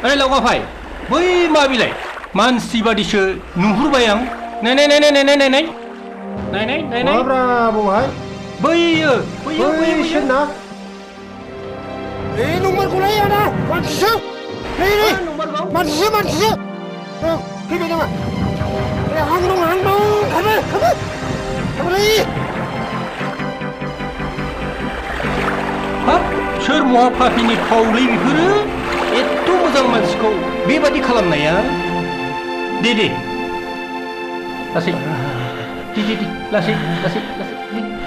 अरे लावगाफाय बै मा बिलाइ मानसि बादिसो नुहुरबाय आं नाय नाय नाय नाय नाय नाय नाय नाय नाय नाय नाय माब्रा बहाय बैयो बैयो बैयो ना नंमारगौलाय आदा मानसिसो नै मानसिसो फैबाय नामा हां दं खारबाय हाब सोर महा फाफिनि फावलै बेफोरो एथ' मोजां मानसिखौ बेबादि खालामनाया दे लासै लासै लासै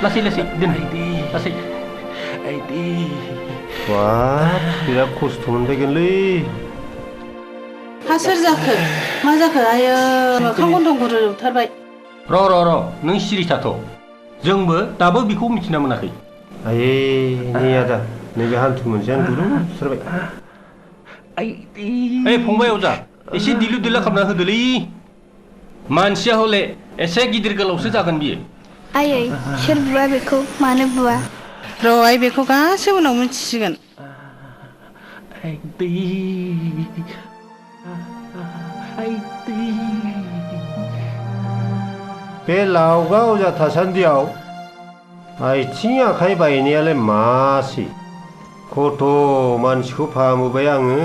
लासै लासै दोनहाय दे लासै आइदि बिराद खस्थ' मोनफैगोनलै हा सोर जाखो मा जाखो आयो मोखां गन्थं गुरुजोबथारबाय र' नों सिरि थाथ' जोंबो दाबो बेखौ मिथिना मोनाखै आये नै आदा नैबे हान्थु मोनसेयानो गुरुबथारबाय ओइ फंबाय अजा एसे दिलु दिला खालामना होदोलै मानसिया हले एसे गिदिर गोलावसो जागोन बियो आयै सोर बुवा बेखौ मानो बुवा र' आइ बेखौ गासै उनाव मिथिसिगोन बे लावगा अजा थासान्दियाव आथिं आखाइ बायनायालाय मासि खथ' मानसिखौ फाहामबोबाय आङो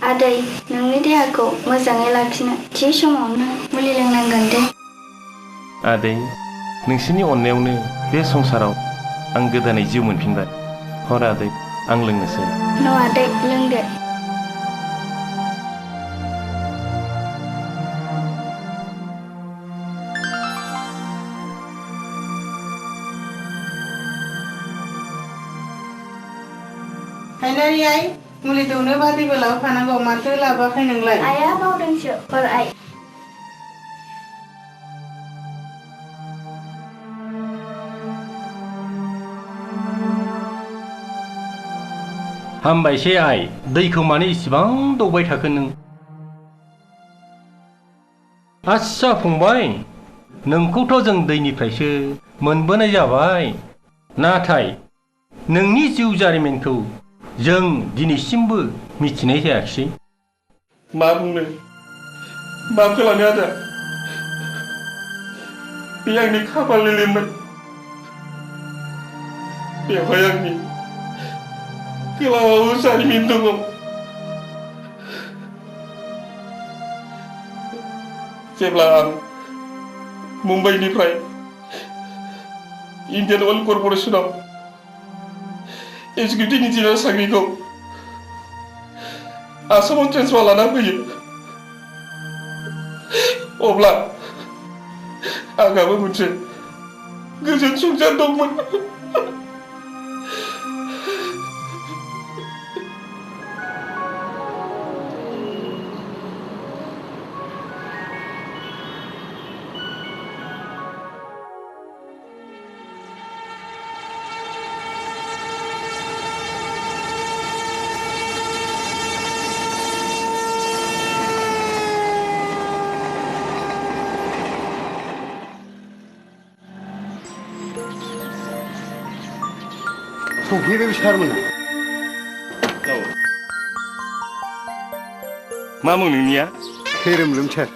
आदै नोंनि देहाखौ मोजाङै लाखिनो थि समावनो मुलि लोंनांगोन दे आदै नोंसिनि अननायावनो बे संसाराव आं गोदानै जिउ मोनफिनबाय हर आदै आं लोंनोसै न' आदै लोंदो हायनारि आइ मुलि दौनो बादैबो लाबोफानांगौ माथो लाबोआखै नोंलाय आइया बावदोंसो हर आइ हामबायसै आइ दैखौ मानो इसिबां दौबाय थाखो नों आस्सा फंबाय नोंखौथ' जों दैनिफ्रायसो मोनबोनाय जाबाय नाथाय नोंनि जिउ जारिमिनखौ जों दिनैसिमबो मिथिनाय जायाखिसै मा बुंनो मा खालामनो आदा बे आंनि खाफालनि लिरनाय बेवहाय आंनि गोलाव जारिमिन दङ जेब्ला आं मुम्बाइनिफ्राय इन्डियान अइल कर्परेसनाव एक्जिकिउटिभ इन्जिनियार साख्रिखौ आसामाव ट्रेन्सफार लाना फैयो अब्ला आंहाबो मोनसे गोजोन संसार दंमोन सफैबाय सारमोना मा मुं नोंनिया खैरोमलोम सार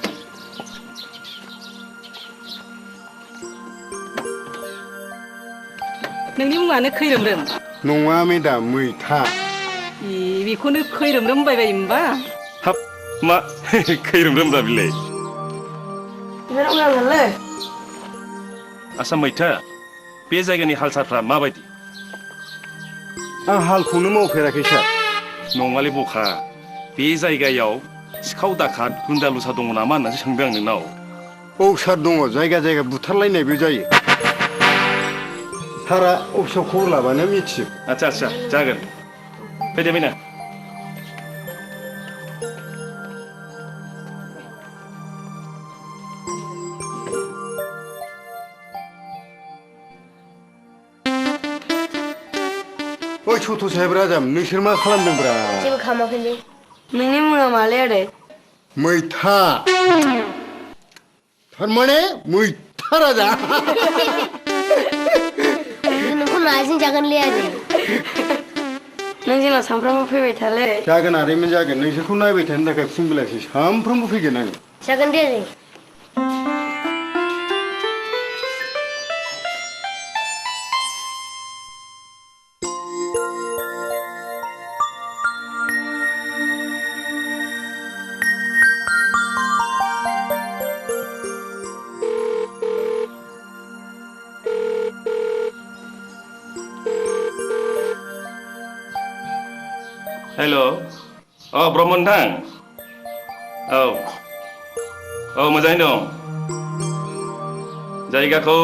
नोंनि मुङानो खैरोमरोम नङा मेदाम मैथा बेखौनो खैरोमरोम होनबाय बायो होमबा हाब मा खैरोमरोम दा बिलाय आसा मैथा बे जायगानि हाल सालफ्रा माबायदि आं हालखौनो मावफेराखै सार नङालै बखा बे जायगायाव सिखाव दाखाद गुन्दा लुसा दङ नामा होननासो सोंदों आं नोंनाव औ सार दङ जायगा जायगा बुथारलायनायबो जायो सारा अफिसाव खबर लाबानो मिथियो आच्छा जागोन फैदो फैना ओइ सथ' साहेब राजाम नोंसोर मा खालामदोंब्रा जेबो खालामाखैलै नोंनि मुङा मालै आदै मैथा थारमाने मैथा राजा नोंखौ माजों जागोनलै आदै नों जोंनाव सानफ्रामबो फैबाय थालै जागोन आदैमोन जागोन नोंसोरखौ नायबाय थानो थाखाय फुं बेलासि सानफ्रोमबो फैगोन आङो जागोन दे आदै हेल' ब्रह्म नोंथां औ मोजाङै दं जायगाखौ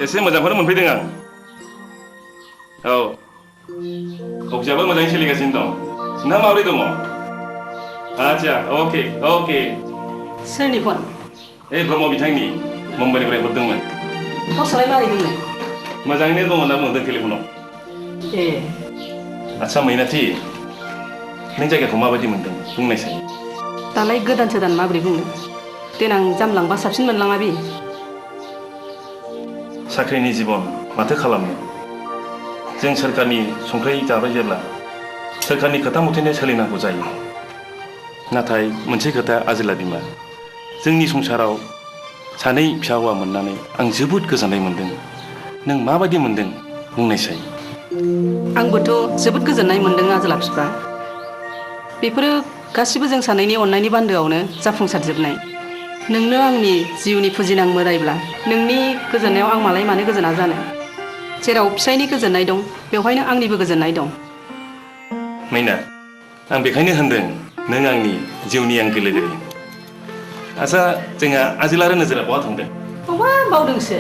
एसे मोजांखौनो मोनफैदों आं औ अफिसाबो मोजाङै सोलिगासिनो दं नोंहा माबोरै दङ आच्छा अके सोरनि फन ब्रह्म बिथांनि मुम्बाइनिफ्राय हरदोंमोन फार्स्टआवलाय मारै दंलाय मोजाङैनो दङ होनना बुंदों टेलिफनाव ए आच्छा मैनाथि नों जायगाखौ माबायदि मोनदों बुंनायसाय दालाय गोदान माबोरै बुंनो देनां जामलांबा साबसिन मोनलाङा बे साख्रिनि जीबन माथो खालामनो जों सोरखारनि संख्रि जाबाय जेब्ला सोरखारनि खोथा मथेनो सोलिनांगौ जायो नाथाय मोनसे खोथा आजोला बिमा जोंनि संसाराव सानै फिसा हौवा मोननानै आं जोबोद गोजोननाय मोनदों नों माबायदि मोनदों बुंनायसाय आंबोथ' जोबोद गोजोननाय मोनदों आजोला बिफा बेफोरो गासिबो जों सानैनि अननायनि बान्दोआवनो जाफुंसारजोबनाय नोंनो आंनि जिउनि फुजिनां मोदायब्ला नोंनि गोजोननायाव आं मालाय मानो गोजोना जानो जेराव फिसायनि गोजोननाय दं बेवहायनो आंनिबो गोजोननाय दं मैना आं बेखायनो होनदों नों आंनि जिउनि आंगो लोगो आच्छा जोंहा आजोला आरो नोजोरा बहा थांदों अबा बावदोंसो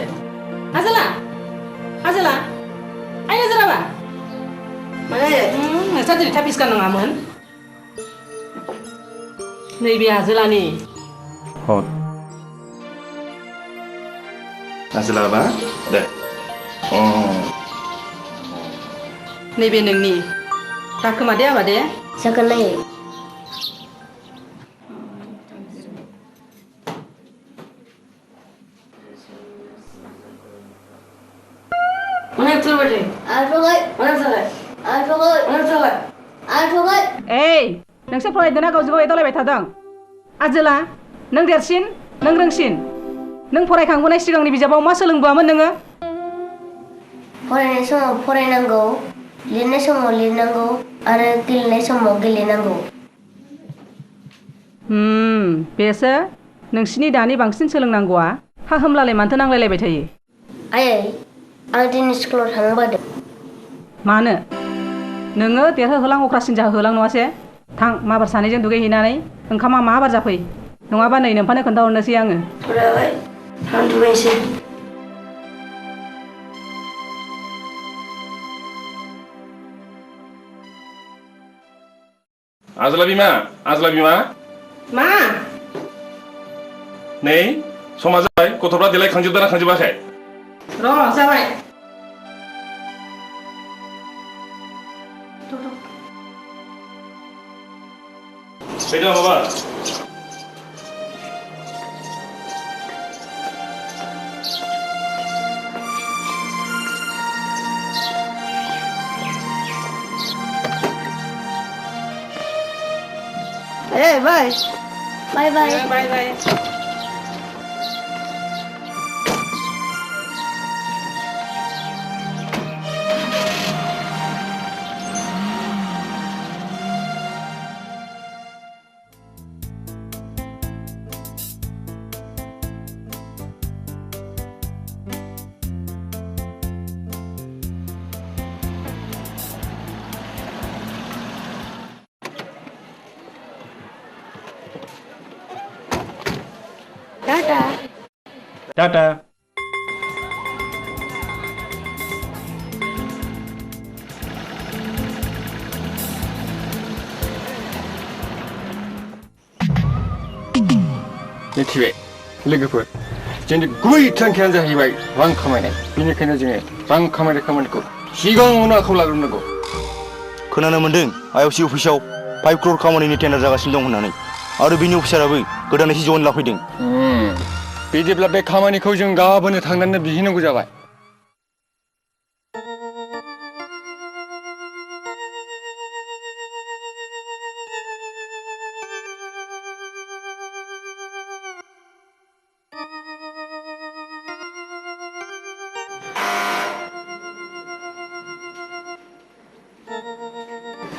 आजोला आइ नोजोराबा नोंस्रा दिनै थाफिस गाननाङामोन नैबे आजोलानि आजोलाबा दे नैबे नोंनि दाखोमा दे आबा दे जागोन नै नोंसोर फरायदोंना गावजों गाव एदावलायबाय थादों आजोला नों देरसिन नों रोंसिन नों फरायखांबोनाय सिगांनि बिजाबाव मा सोलोंबोआमोन नोङो फरायनाय समाव फरायनांगौ लिरनाय समाव लिरनांगौ आरो गेलेनाय समाव गेलेनांगौ बेसो नोंसिनि दानि बांसिन सोलोंनांगौआ हा होमलालाय मानथो नांलायलायबाय थायो आयै आं दिनै स्कुलाव थांनो बादों मानो नोङो देरहोहोलां अख्रासिन जाहोहोलां नङासे थां माबार सानैजों दुगैहैनानै ओंखामा माबार जाफै नङाबा नै नोम्फानो खोन्थाहरनोसै आङो आं दुगैनोसै आजोला बिमा मा नै समा जाबाय गथ'फ्रा देलायखांजोबदोंना खांजोबाखै र' जाबाय फैदो माबा बाय बाय टाटा मिथिबाय लोगोफोर जोंनि गुबै थांखियानो जाहैबाय रां खामायनाय बेनिखायनो जोङो रां खामायनाय खामानिखौ सिगाङावनो आखायाव लाग्रोनांगौ खोनानो मोन्दों आइअसि अफिसाव 5 क्र'र खामानिनि टेन्डार जागासिनो दं होननानै आरो बिनि अफिसाराबो गोदानै जइन लाफैदों बिदिब्ला बे खामानिखौ जों गाबोननो थांनानै बिहैनांगौ जाबाय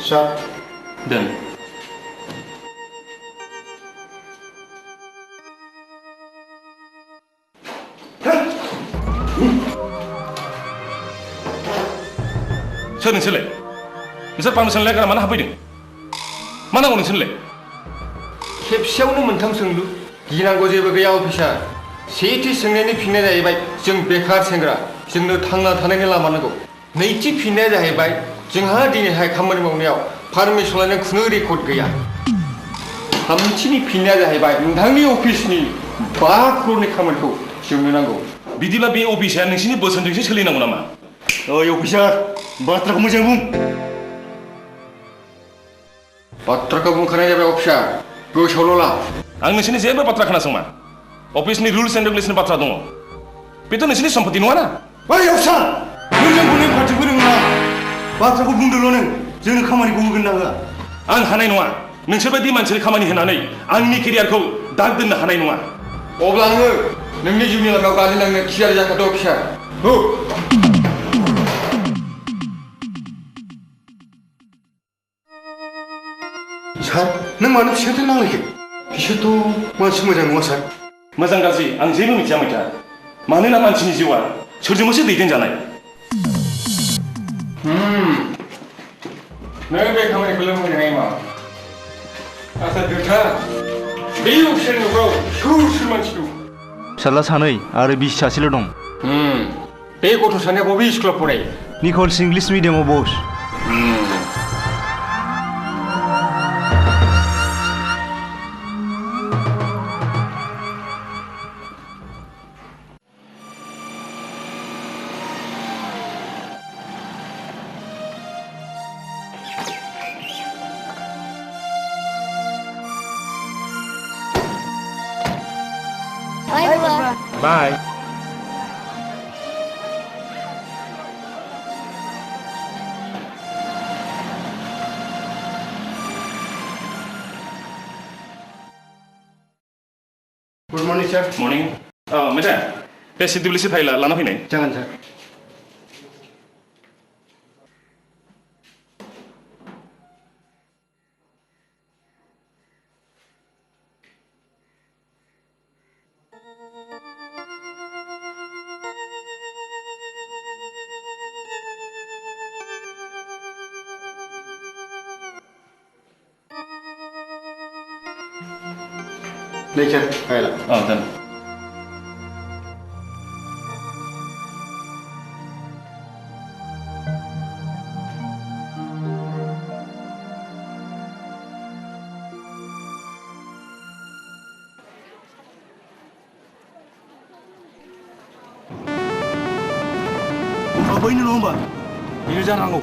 सार दोन सोर नोंसोरलाय नोंसोर पारमिसन लायगारा मानो हाबफैदों मा नांगौ नोंसोरलाय खेबसेयावनो मोनथाम सोंलु गिनांगौ जेबो गैया अफिसार सेथि सोंनायनि फिननाया जाहैबाय जों बेकार सेंग्रा जोंनो थांना थानायनि लामा नांगौ नैथि फिननाया जाहैबाय जोंहा दिनैहाय खामानि मावनायाव पारमिसन लानाय खुनु रेकर्ड गैया थामथिनि फिननाया जाहैबाय नोंथांनि अफिसनि 5 crore खामानिखौ जोंनो नांगौ बिदिब्ला बे अफिसा नोंसिनि बोसोनजोंसो सोलिनांगौ नामा ओइ अफिसार बाथ्राखौ मोजां बुं बाथ्राखौ बुंखानाय जाबाय अफिसार गोसोआवल' ला आं नोंसिनि जेबो बाथ्रा खोनासङा अफिसनि रुल्स एन्ड रेगुलेसन बाथ्रा दङ बेथ' नोंसिनि सम्पति नङाना ओइ अफिसार नों बुंनाय बाथ्राखौ रोङा बाथ्राखौ बुंदोल' नों जोंनो खामानिखौ होगोन ना होआ आं हानाय नङा नोंसोरबायदि मानसिनि खामानि होनानै आंनि केरियारखौ दाग दोननो हानाय नङा अब्ला आङो नोंनि जिउनि लामायाव गालिलांनो थियारि जाखादों अफिसार हो सार नों मानो बिसोरजों नांलायखो बिसोरथ' मानसि मोजां नङा सार मोजां गाज्रि आं जेबो मिथिया मैथा मानोना मानसिनि जिउआ सोरजोंबासो दैदेनजानाय नों बे खामानिखौ लोंहोनो हायो मा आसा दोथा बे अफिसनि न'खराव सोर सोर मानसि दं फिसाज्ला सानै आरो बिसि सासेल' दं बे गथ' सानैया बबे स्कुलाव फरायो निकल्स इंलिश मिडियामाव बस बाय गुड मर्निं सार मर्निं मैथा बे सिडिउलिसि फाइला लाना फैनाय जागोन सार लेक्सार फाइला दोन बैनो नङा होमबा बेनो जानांगौ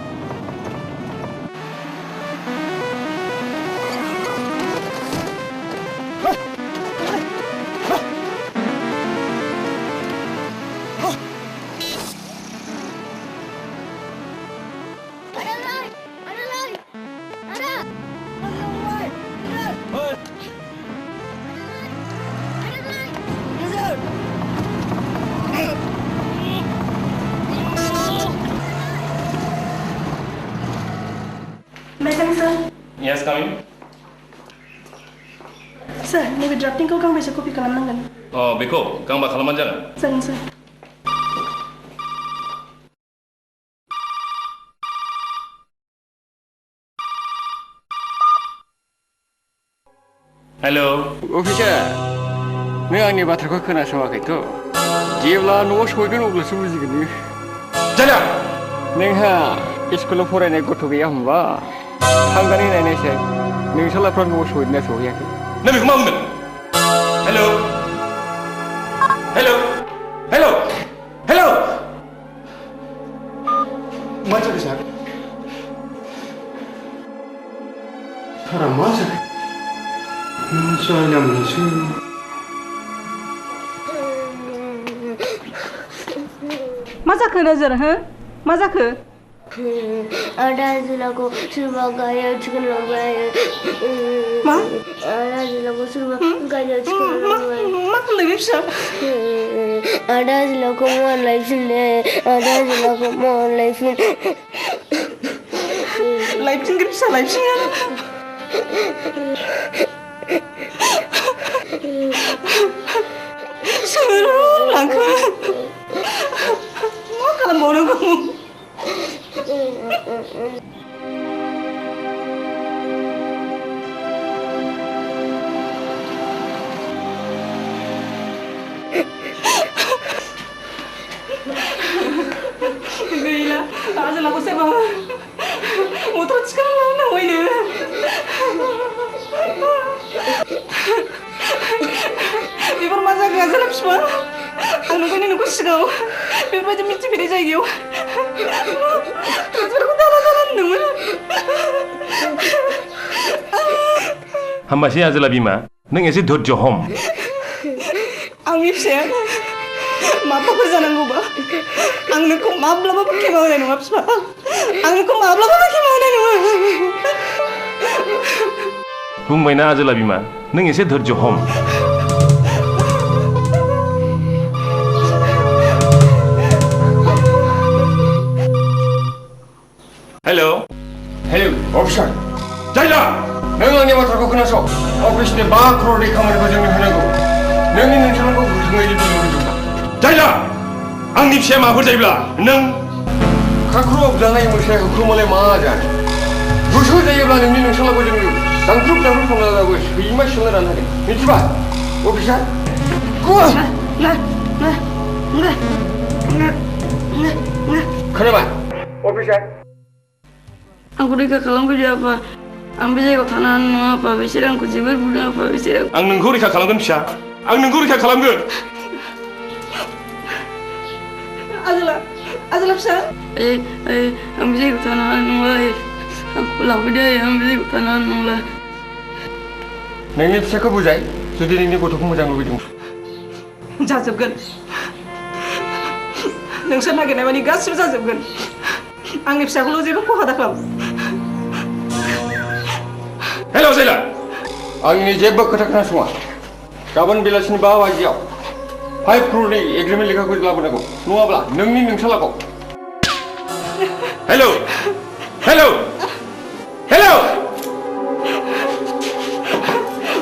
Yes, coming. Sir, नैबे ड्राफ्टिंखौ गांबेसे कपि खालामनांगोन? बेखौ गांबा खालामबानो जागोन। जागोन sir. हेलो अफिसार नों आंनि बाथ्राखौ खोनासङाखैथ' जेब्ला न'आव सहैगोन अब्लासो बुजिगोन नों जाया नोंहा स्कुलाव फरायनाय गथ' गैया होनबा थांनानै नायनायसै नोंसालाफ्रा न'आव सहैदोंना सहैयाखै नों बेखौ मा बुंदों हेलो हेलो हेलो हेलो मा जाखो सार सारा मा जाखो जायना मोनसै मा जाखो नोजोर हो मा जाखो आदा जिल्लाखौ सोरबा गारियाव थिखोलांबाय मा आदा जिल्लाखौ सोरबा गारियाव थिखोलांबाय मा होनदों बे फिसा आदा जिल्लाखौ मान लायफिन लायफिनगोन फिसा लायफिनगोन सोर लांखो मा खालामबावनांगौ गैला आजोलाखौ सोरबा मटर थिखांना लांनांगौनो बेफोर मा जागोन आजोला बिफा आं नोंखौ सिगाङाव बेफोरबायदि मिथिफेरै जायगायाव बेफोरखौ दाला दाला होनदोंमोन हामबायसै आजोला बिमा नों एसे धैर्य हम आंनि फिसाया माबाफोर जानांगौबा आं नोंखौ माब्लाबाबो खेमा होनाय नङा बिफा आं नोंखौ माब्लाबाबो खेमा होनाय नङा बुंबायना आजोला बिमा नों एसे धैर्य हम हेलो हेलो अफिसार जायला नों आंनि बाथ्राखौ खोनासं अफिसनि 5 crore खामानिखौ जोंनो होनांगौ नोंनि नोंथांखौ गोख्रोङै लुबैदोंबा जायला आंनि फिसाया माबाफोर जायोब्ला नों खाख्रुब जानाय मोसाया हुख्रुमालाय मा जानो गोसो जायोब्ला नोंनि नोंथांखौ जोङो दांख्रुब संनानैबाबो सैमा सोंना राननो हागोन मिथिबाय अफिसार खोनाबाय अफिसार आंखौ रैखा खालामफैदो आफा आं बे जायगायाव थानो हानाय नङा आफा बिसोर आंखौ जोबोर बुदों आफा बिसोर आं नोंखौ रैखा खालामगोन फिसा आं नोंखौ रैखा खालामगोन आजोला फिसा आं बे जायगायाव थानो हानाय नंला आंखौ लाबोदो आं बे जायगायाव थानो हानाय नंला नोंनि फिसाखौ बुजाय जुदि नोंनि गथ'खौ मोजां लुबैदों जाजोबगोन नोंसोर नागिरनाय मानि गासिबो जाजोबगोन आंनि फिसाखौल' जेबो खहा दाखालाम हेल' जायला आंनि जेबो खोथा खोनासङा गाबोन बेलासिनि 5 बाजियाव 5 crore एग्रिमेन्ट लेखाखौ लाबोनांगौ नङाब्ला नोंनि नोंसालाखौ हेल' हेल' हेल'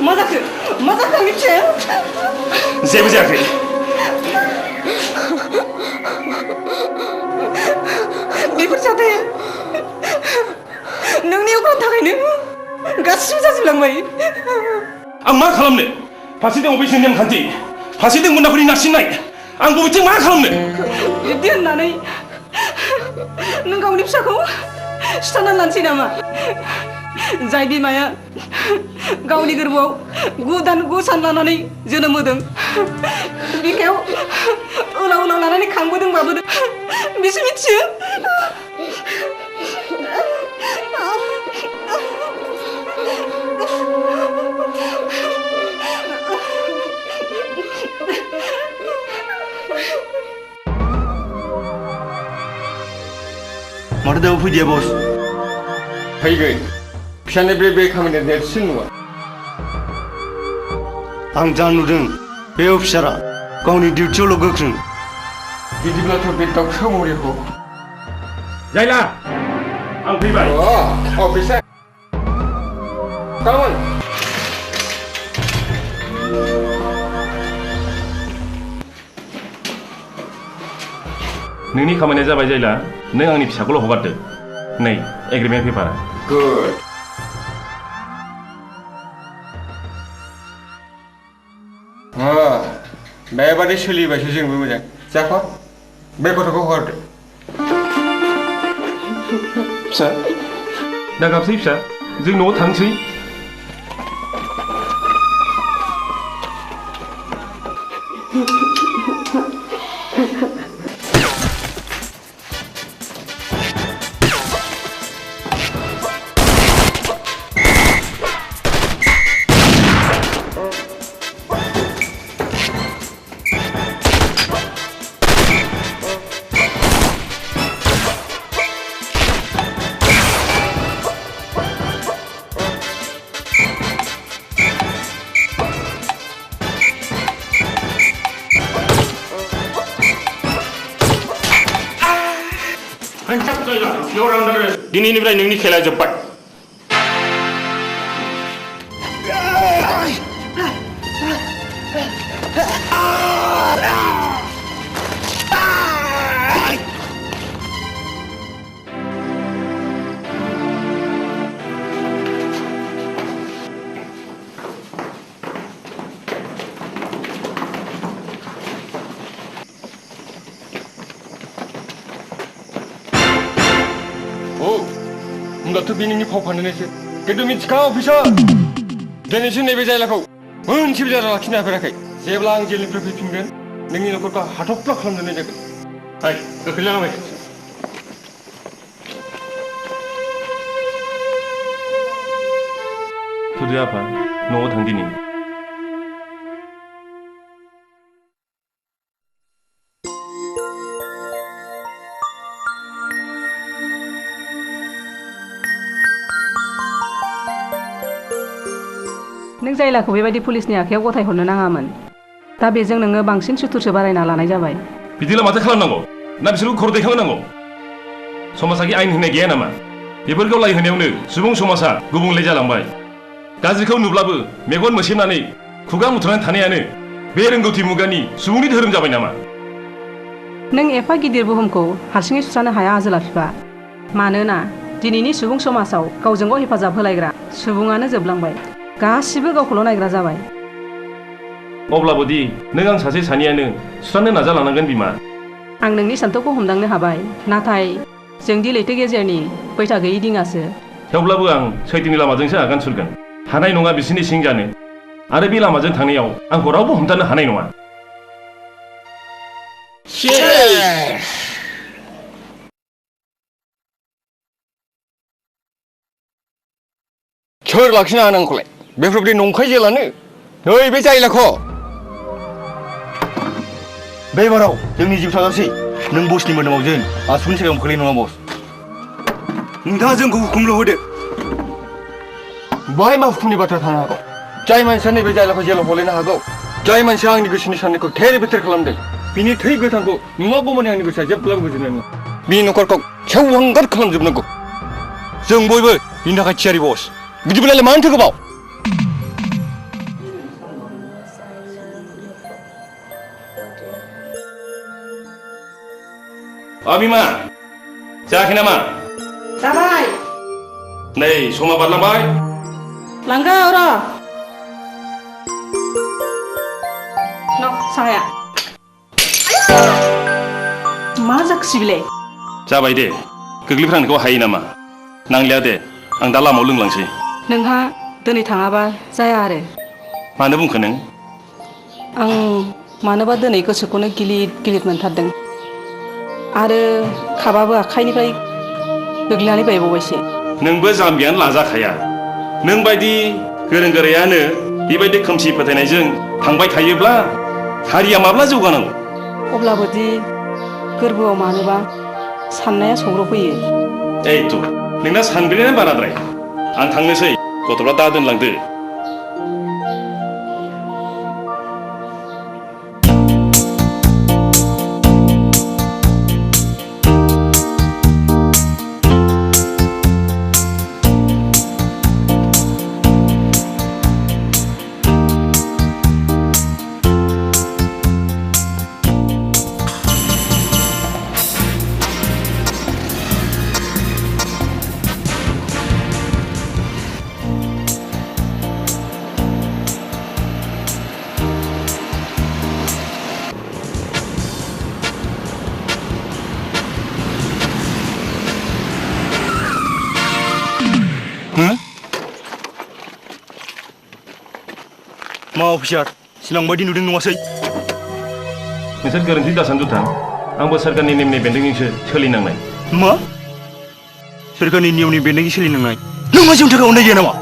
मा जाखो आंनि फिसाया जेबो जायाखै बेफोर जाथाया नोंनि अखानि थाखायनो गासिबो जाजोबलांबाय आं मा खालामनो फारसेथिं अफिसनि नेमखान्थि फारसेथिं गुन्दाफोरनि नारसिननाय आं बबेथिं मा खालामनो बिदि होननानै नों गावनि फिसाखौ सिथारनानै लानोसै नामा जाय बिमाया गावनि गोरबोआव 9 सान लानानै जोनोम होदों बिखायाव उनाव लानानै खांबोदोंबाबो बिसो मिथियो माथो दाबो फैदिया बस फैगोन फिसानि बे खामानिया नेरसिन नङा आं जा नुदों बे अफिसारा गावनि डिउटियावल' गोख्रों बिदिब्लाथ' बे दाउसा मरिखौ जायला आं फैबाय अफिसार कामन नोंनि खामानिया जाबाय जायला नों आंनि फिसाखौल' हगारदो नै एग्रिमेन्ट पेपारा गुड बेबादि सोलिबायसो जोंबो मोजां जाखा बे गथ'खौ हगारदो फिसा दा गाबसै फिसा जों न'आव थांसै दिनैनिफ्राय नोंनि खेला जोब्बाय होमब्लाथ' बे नोंनि फाव फान्दायनायसो खिन्थु मिथिखा अफिसार दिनैसिम नैबे जायगाखौ मोनसेबो जायगा लाखिनो हाफेराखै जेब्ला आं जेलनिफ्राय फैफिनगोन नोंनि न'खरखौ हाथफ्ला खालामजोबनाय जागोन गोख्रै लांबाय थुदो आफा न'आव थां दिनै नों जायलाखौ बेबायदि पुलिसनि आखायाव गथायहरनो नाङामोन दा बेजों नोङो बांसिन सुथुरसो बारायना लानाय जाबाय बिदिब्ला माथो खालामनांगौ ना बिसोरखौ खर' दैखांहोनांगौ समाजाखि आयेन होनाय गैया नामा बेफोरखौ लाय होनायावनो सुबुं समाजा गुबुंले जालांबाय गाज्रिखौ नुब्लाबो मेगन मोसेबनानै खुगा मुथुनानै थानायानो बे रोंगौथि मुगानि सुबुंनि धोरोम जाबाय नामा नों एफा गिदिर बुहुमखौ हारसिङै सुस्रानो हाया आजोला बिफा मानोना दिनैनि सुबुं समाजाव गावजों गाव हेफाजाब होलायग्रा सुबुङानो जोबलांबाय गासिबो गावखौल' नायग्रा जाबाय अब्लाबो दि नों आं सासे सानैयानो सुस्रांनो नाजालांनांगोन बिमा आं नोंनि सान्थौखौ हमदांनो हाबाय नाथाय जोंदि लैथो गेजेरनि बैथा गैयै दिङासो थेवब्लाबो आं सैथोनि लामाजोंसो आगान सुरगोन हानाय नङा बिसोरनि सिं जानो आरो बे लामाजों थांनायाव आंखौ रावबो हमथानो हानाय नङा सोर लाखिनो हानो आंखौलाय बेफोरबायदि नंखाय जेलानो नै बे जायलाखौ बे बाराव जोंनि जिउ थाजासै नों बसनि मोदोमाव जों आसुनि सायाव खोलैनो नङा बस नोंथाङा जोंखौ हुकुमल' होदो बाहाय मा हुकुमनि बाथ्रा थानो हागौ जाय मानसिया नैबे जायलाखौ जेलाव हलायनो हागौ जाय मानसिया आंनि गोसोनि साननायखौ थेर बेथेर खालामदों बिनि थै गोथांखौ नुवागौमानि आंनि गोसोआ जेब्लाबो गोजोननाय नङा बिनि न'खरखौ सेवहांगार खालामजोबनांगौ जों बयबो बिनि थाखाय थियारि बस बिदिब्लालाय मानोथो गोबाव बिमा जायाखै नामा जाबाय नै समा बारलांबाय लांगौ र' साहाया मा जाखोसै बिलाय जाबाय दे गोग्लैफ्रांनायखौ हायो नामा नांलिया दे आं दा लामायाव लोंलांसै नोंहा दिनै थाङाबा जाया आरो मानो बुंखो नों आं मानोबा दिनै गोसोखौनो गिलिद गिलिद मोनथारदों आरो खाबाबो आखाइनिफ्राय गोग्लैनानै बायबावबायसो नोंबो जाम्बियानो लाजाखाया नों बायदि गोरों गोरायानो बेबायदि खोमसि फोथायनायजों थांबाय थायोब्ला हारिया माब्ला जौगानांगौ अब्लाबोदि गोरबोआव मानोबा साननाया सौग्रावफैयो एइथ' नोंना सानब्रेनाया बाराद्राय आं थांनोसै गथ'फ्रा दा दोनलांदो मा अफिसार सिगां बायदि नुदों नङासै नोंसोर गोरोन्थि दासान जुथा आंबो सोरखारनि नेमनि बेन्दोंजोंसो सोलिनांनाय मा सोरखारनि नियमनि बेन्दोंजों सोलिनांनाय नों मा जोंनि थाखाय अननाय गैया नामा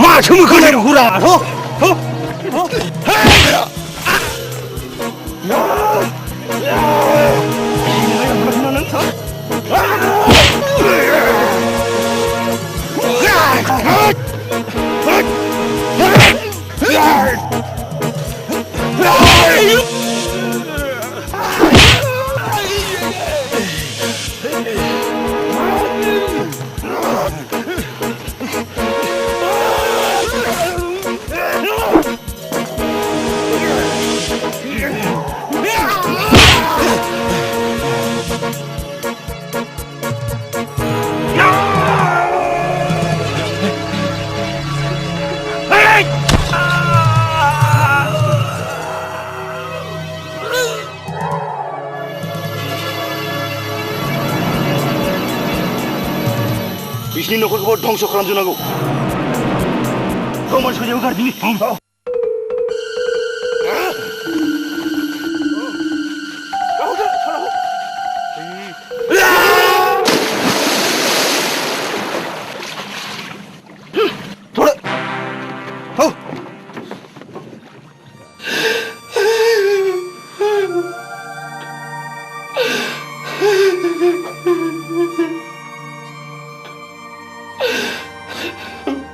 माथो मोखां हुरा बिसिनि न'खरखौबो धंस खालामजोबनांगौ प्रमाण सजायाव गारदिनि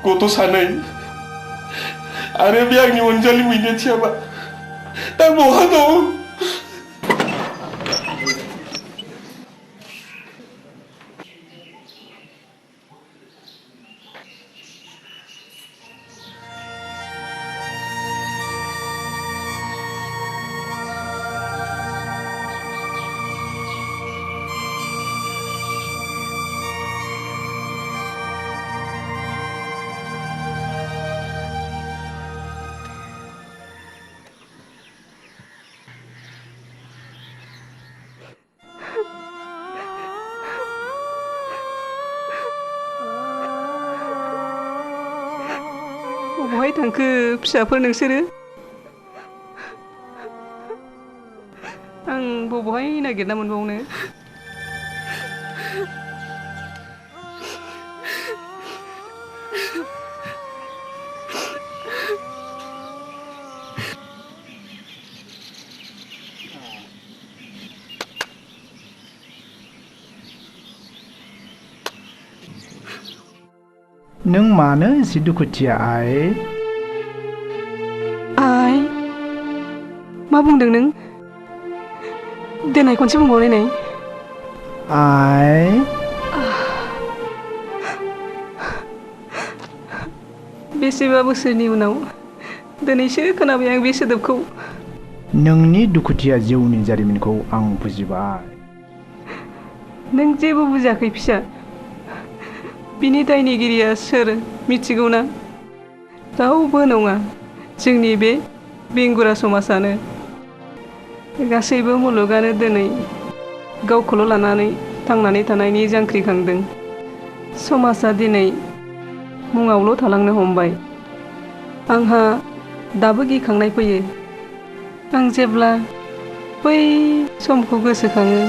गथ' सानै आरो बे आंनि अनजालि मैनाथियाबा दा बहा दं? बहाय थांखो फिसाफोर नोंसोरो? आं बबेहाय नागिरना मोनबावनो? नों मानो एसे दुखुथिया आइ? आइ मा बुंदों नों? देनाय खनसे बुंबावनाय नाय। आइ बेसेबा बोसोरनि उनाव दिनैसो खोनाबाय आं बे सोदोबखौ। नोंनि दुखुथिया जिउनि जारिमिनखौ आं बुजिबाय। नों जेबो बुजियाखै फिसा। बिनि दायनिगिरिया सोर मिथिगौ ना? रावबो नङा, जोंनि बे बेंगुरा समाजानो। गासैबो मुलुगानो दिनै गावखौल' लानानै थांनानै थानायनि जांख्रिखांदों। समाजा दिनै मुङावल' थालांनो हमबाय। आंहा दाबो गिखांनाय फैयो। आं जेब्ला बै समखौ गोसोखाङो।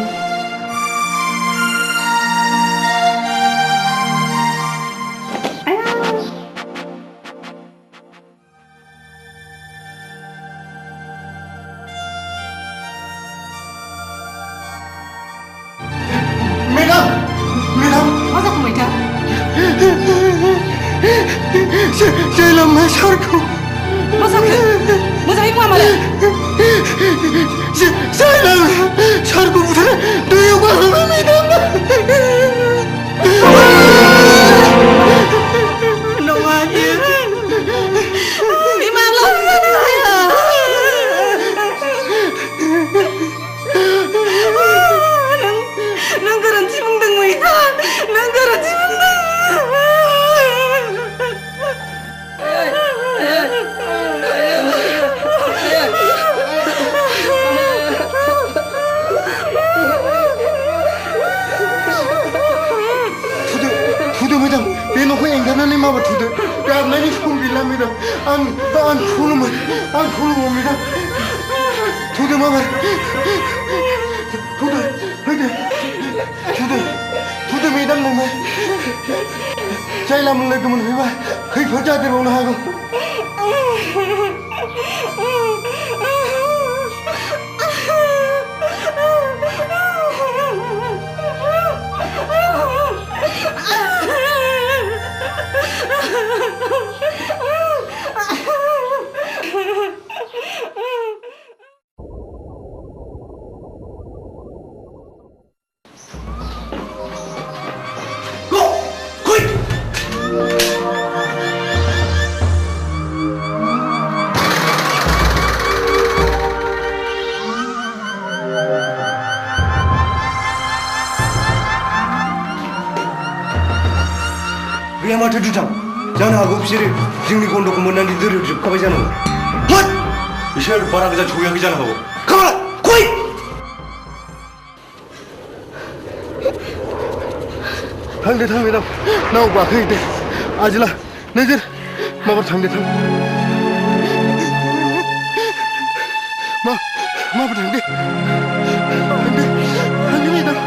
Jalan sarku. Masa bukan malah? Jalan sarku putra duyung baru minum. Namanya. Gimana saya? Nang garansi mengdeng mereka. Nang garansi mengdeng. Tudo madam, ini aku enggak nani mama tudo. Karena ini pun bilang madam, an fulu madam. Tudo mama, tudo madam mama. Saya lama lagi menghibah, hibah jadi orang aku. Biar mata dudang, jangan aku pisir. Jengni kondok kemudian dideruk jub kau jangan. What? Pisir barang kita cuy yang jangan aku. Kamu, kui. थांदे थां मेदाम नाव गाखोहैदो azolla नोगोर माबार थांदे थां माबार थांदे मेदाम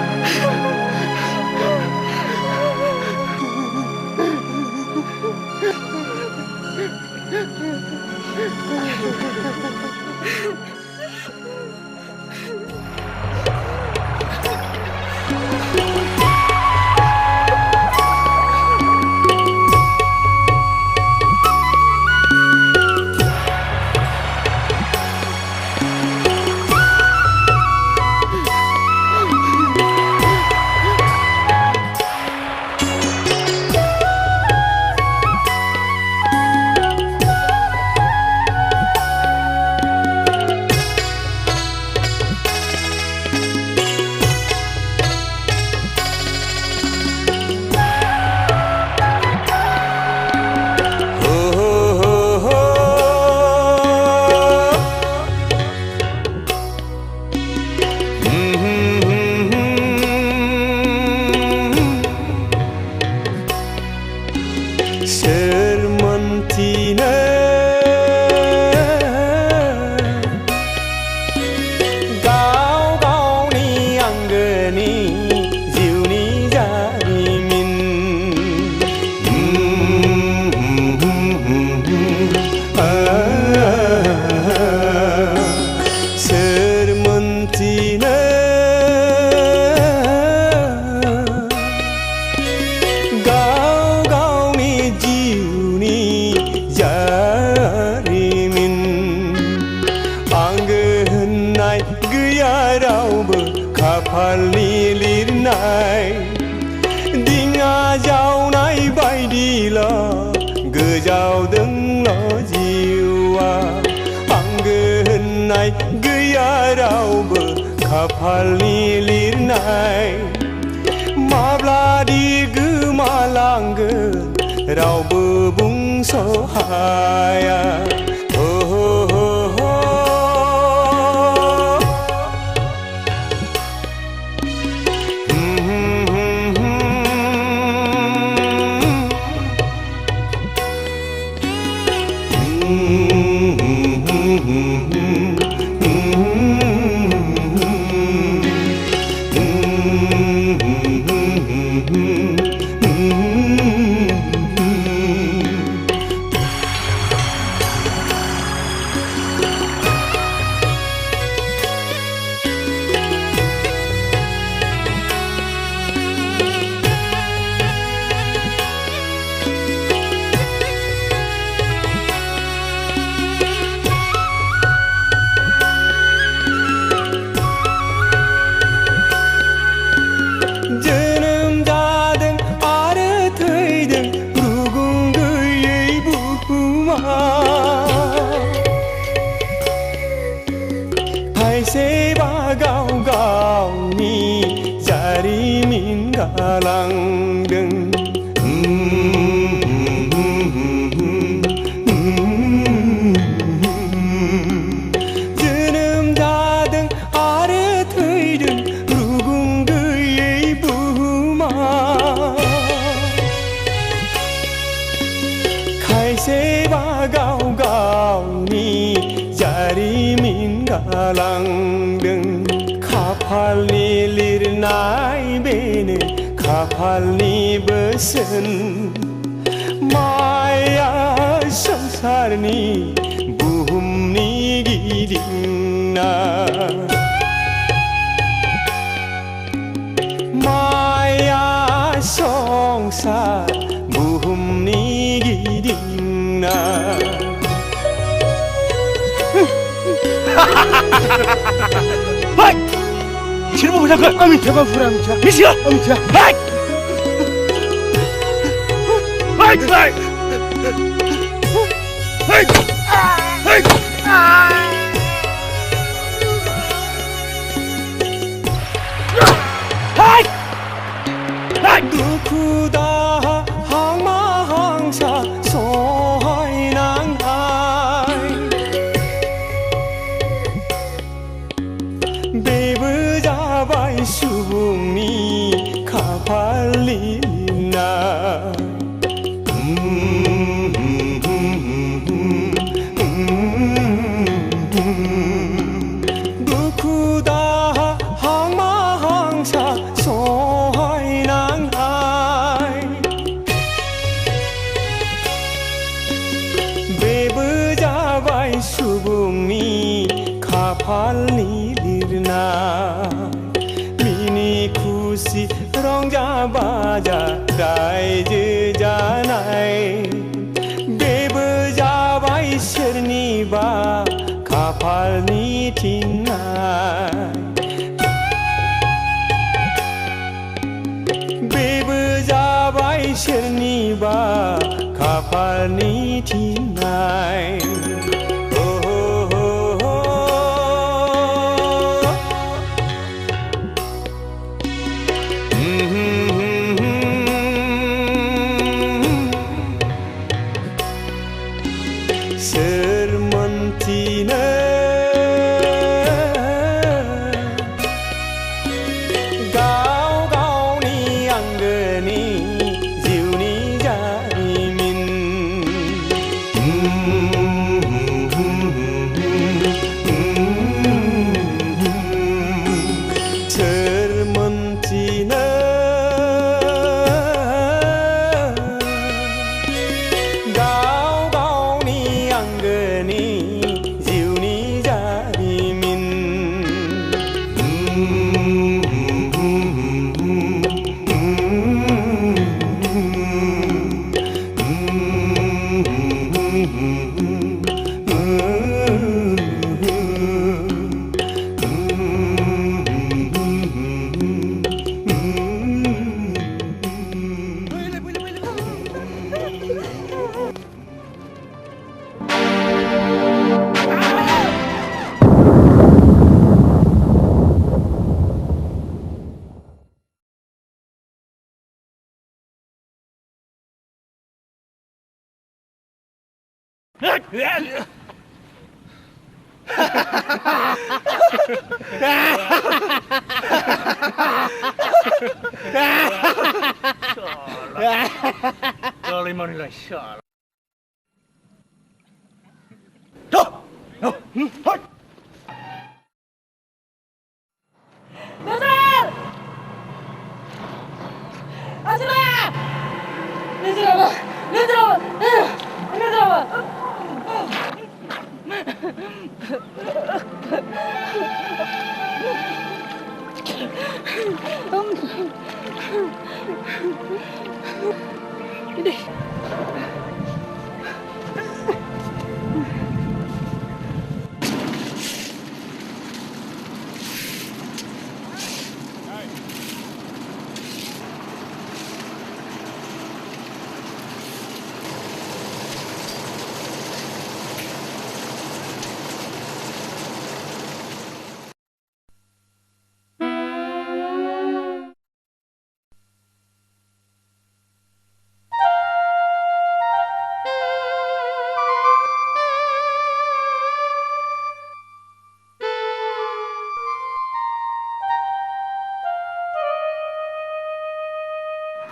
KAPALNI LIRNAI दिङा जावनाय बायदिल' गोजावदोंल' जिउआ आंगो होननाय गैया रावबो KAPALNI लिरनाय माब्लादि गोमालांगोन रावबो बुंस' हाया खायसेबा गाव गावनि जारिमिन गालांदों जोनोम जादों आरो थैदों रुगुं गैयै बुहुमा खायसेबा गाव गावनि जारिमिन गालांदों KAPALNI लिरनाय बेनो KAPALNI बोसोन माया संसारनि बुहुमनि गिदिंना माया संसार बुहुमनि गिदिंना Hai! Sini mau berangkat? Amin siapa pura Amin siapa? Misi ya? Amin siapa? Hai! Hai! Hai! Hai! Hai! Hai! Hai! दुखु दाहा हांमा हांसा सहायनांनाय बेबो जाबाय सुबुंनि KAPALNI सुबुंनि खाफालनि लिरनाय मिनि खुसि रंजा बाजा रायजो जानाय बेबो जाबाय सोरनिबा खाफालनि थिननाय बेबो जाबाय सोरनिबा खाफालनि थिननाय सोर मोनथिनो गाव गावनि आंगोनि जिउनि जारिमिन सोर मोनथिनो गाव गावनि आंगोनि जिउनि जारिमिन Kali manilah salah. Nazar! Azra! Nazar! Nazar! Nazar! Ini.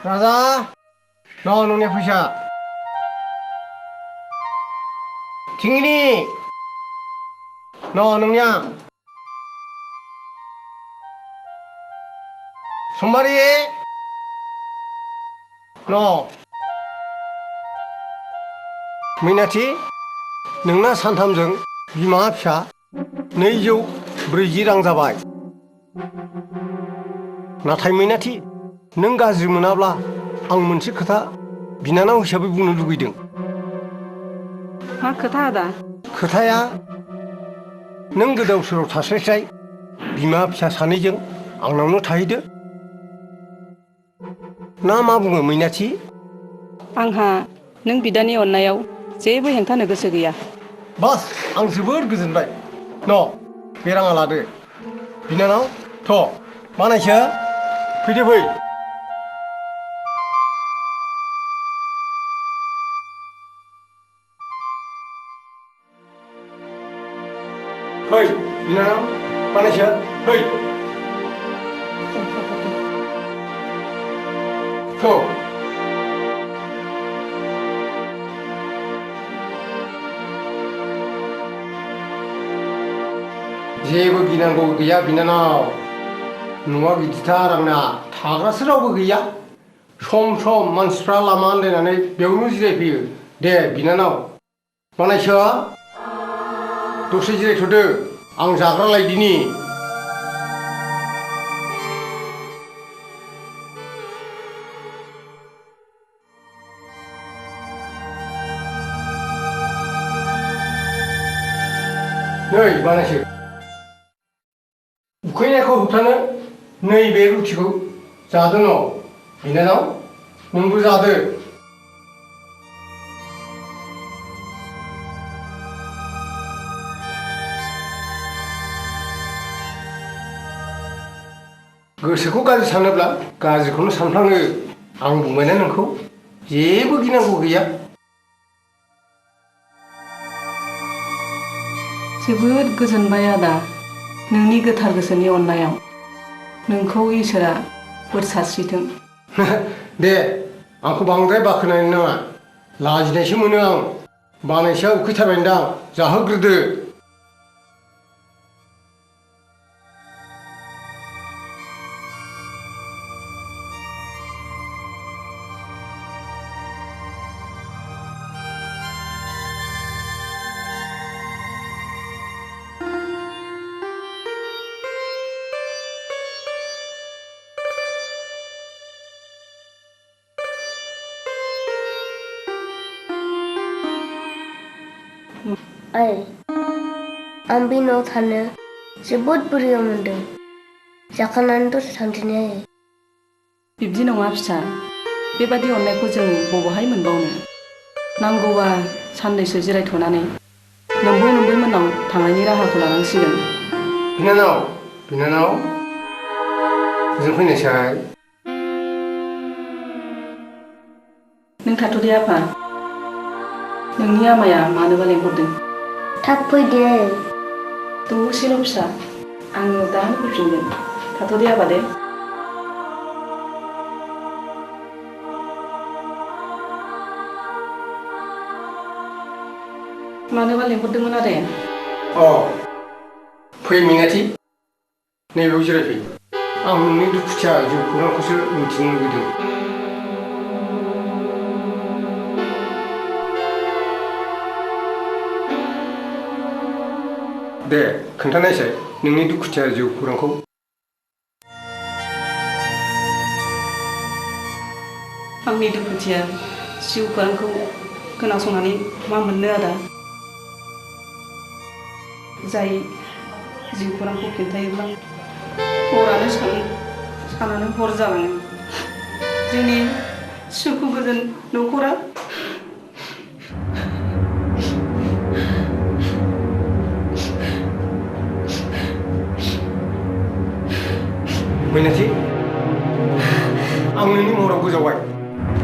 Raza, no nungnya fusha. Tingini, no nungnya. Somari, no. Minati, nungna santamjeng bima फिसा 240 रां जाबाय. नाथाय मैनाथि नों गाज्रि मोनाब्ला आं मोनसे खोथा बिनानाव हिसाबै बुंनो लुगैदों. मा खोथा आदा? खोथाया नों गोदाव सोराव थास्लायस्लाय बिमा फिसा सानैजों आंनावनो थाहैदो. ना मा बुङो मैनाथि? आंहा नों बिदानि अननायाव जेबो हेंथानो गोसो गैया. बास आं जोबोद गोजोनबाय. न' बे राङा लादो. बिनानाव थ' मानायसो फैदो फै. फै बिनानाव मानायसो फै. थ' जेबो गिनांगौ गैया बिनानाव. न'आ गिदिरथार आंना. थाग्रासो रावबो गैया. सम सम मानसिफ्रा लामा आन्दायनानै बेयावनो जिरायफैयो. दे बिनानाव मानायसो दसे जिरायथ'दो आं जाग्रा लायदिनि नै बानायसो उखैनायखौ होबथानो नैबे रुटिखौ जादो न' बिनानाव नोंबो जादो गोसोखौ गाज्रि सानोब्ला गाज्रिखौनो सानफ्लाङो आं बुंबायना नोंखौ जेबो गिनांगौ गैया जोबोद गोजोनबाय आदा नोंनि गोथार गोसोनि अननायाव नोंखौ इसोरा बोर सारस्रिथों दे आंखौ बांद्राय बाखनायनो नाङा लाजिनायसो मोनो आं बानायसेया उखैथारबायदां जाहोग्रोदो आं बे न'आव थानो जोबोद बोरैबा मोनदों जाखांनानै दसे थांदिनि आयै बिब्दि नङा फिसा बेबादि अननायखौ जों बबेहाय मोनबावनो नांगौबा साननैसो जिरायथ'नानै नोंबैमोननाव थांनायनि राहाखौ लानांसिगोन बिनानाव जों फैनोसै नों थाथ'दे आफा नोंनि आमाया मानोबा लेंहरदों थाब फैदो दसेल' फिसा आङो दानो फैफिनगोन थाथ'दे आबा दे मानोबा लेंहरदोंमोन आदाया फै मिनाथि नैबेयाव जिरायफै आं नोंनि दुखुथिया जिउ खौरांखौसो मिथिनो लुबैदों दे खोन्थानायसाय नोंनि दुखुथिया जिउ खौरांखौ आंनि दुखुथिया जिउ खौरांखौ खोनासंनानै मा मोननो आदा जाय जिउ खौरांखौ खिन्थायोब्ला हरानो सानानो हर जालाङो जोंनि सुखु गोजोन न'खरा मैनाथि आं नोंनि महराव गोजावबाय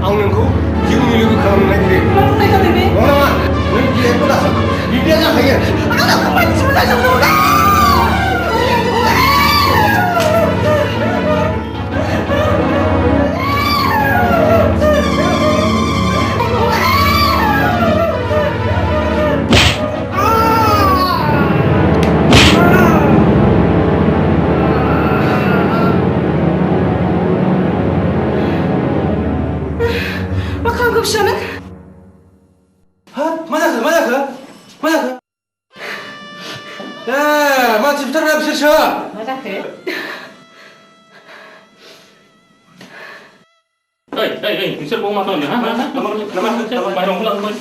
आं नोंखौ जिउनि लोगो खालामनो नागिरो नङा नों जेबो दासान बिब्दिया जाखायो फिसानो मा जाखो मानसि बुथारग्रा बिसोरसो मा जाखो नोंसोर बाव मा खालामदों बाहेरायाव ओंखारलांबाय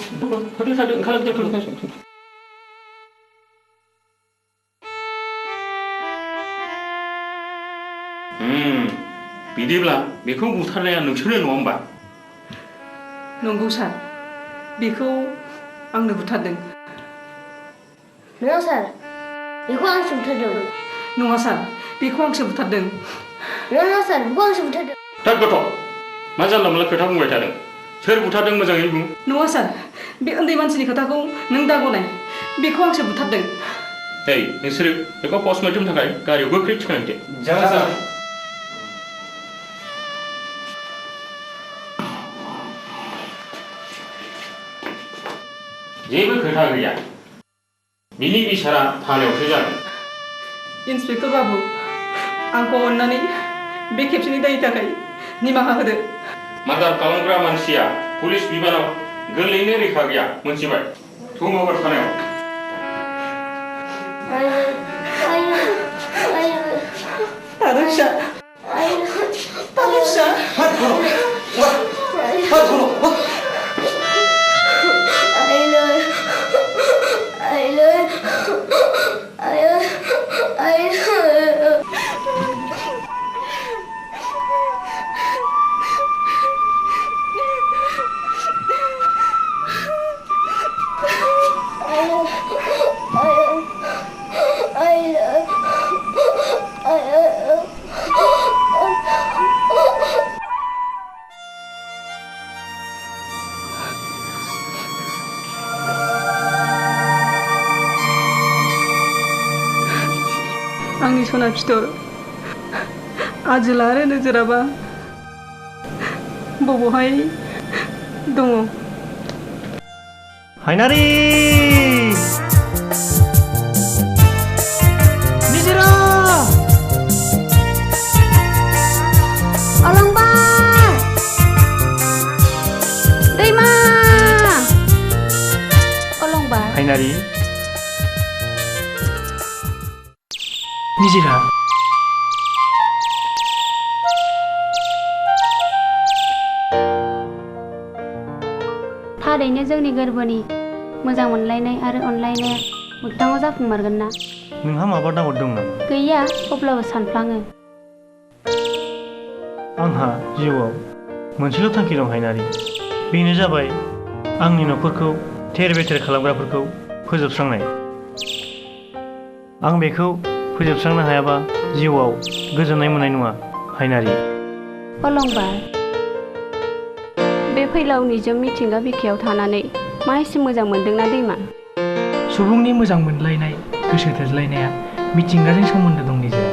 बिदिब्ला बेखौ बुथारनाया नोंसोरनो नङा होमबा नंगौ सार बेखौ आंनो बुथारदों नङा सार बेखौ आंसो बुथारदों नङा सार बेखौ आंसो बुथारदों नङा सार बेखौ आंसो बुथारदों थार गथ' मा जानला मोनला खोथा बुंबाय थादों सोर बुथारदों मोजाङै बुं नङा सार बे उन्दै मानसिनि खोथाखौ नों दागनाय बेखौ आंसो बुथारदों नोंसोरो बेखौ पस्टमर्टेमनि थाखाय गारियाव गोख्रै थिखांदो दे जागोन सार जेबो खोथा गैया बिनि बिसारा थानायावसो जागोन इन्सपेक्टर बाबु आंखौ अननानै बे खेबसेनि दायनि थाखाय निमाहा होदो मार्डार खालामग्रा मानसिया पुलिस बिबानाव गोरलैयैनो रैखा गैया मोनथिबाय थौ माबार थानायाव Tarusha. Tarusha. आंनि सना फिथर आजोला आरो नोजोराबा बबावहाय दङ? हायनारि निजिरा अलंबार दैमा अलंबार हायनारि निजिरा थारैनो जोंनि गोरबोनि मोजां मोनलायनाय आरो अनलायनाया मोगथाङाव जाफुंमारगोन ना? नोंहा माबा दावत दं नामा? गैया, अब्लाबो सानफ्लाङो। आंहा जिउआव मोनसेल' थांखि दं हायनारि, बेनो जाबाय आंनि न'खरखौ थेर बेथेर खालामग्राफोरखौ फोजोबस्रांनाय। आं बेखौ फोजोबस्रांनो हायाबा जिउआव गोजोननाय मोननाय नङा हायनारि। अलंबार, बे फैलाव निजोम मिथिंगा बिखायाव थानानै मा एसे मोजां मोनदोंना दैमा? सुबुंनि मोजां मोनलायनाय गोसो थोज्लायनाया मिथिंगाजों सोमोन्दो दं निजेरा,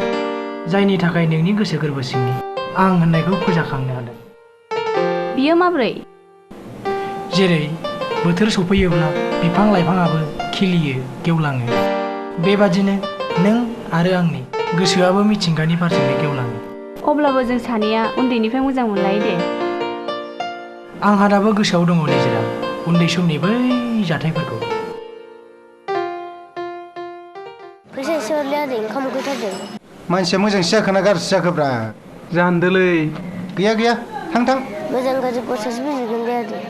जायनि थाखाय नोंनि गोसो गोरबो सिंनि आं होननायखौ फोजाखांनो हादों। बियो माब्रै? जेरै बोथोर सफैयोब्ला बिफां लाइफाङाबो खिलियो गेवलाङो, बेबादिनो नों आरो आंनि गोसोआबो मिथिंगानि फारसेनो गेवलाङो। अब्लाबो जों सानैया उन्दैनिफ्राय मोजां मोनलायो दे। आंहा दाबो गोसोआव दङ निजेरा उन्दै समनि बै जाथायफोरखौ। फैसा एसे हरलाय आदै, ओंखाम उखैथारदों। मानसिया मोजांसो जाखोना गाज्रिसो जाखोब्रा? जानदोलै। गैया गैया, थां थां। मोजां गाज्रि गसासो बुजिगोन दे आदै।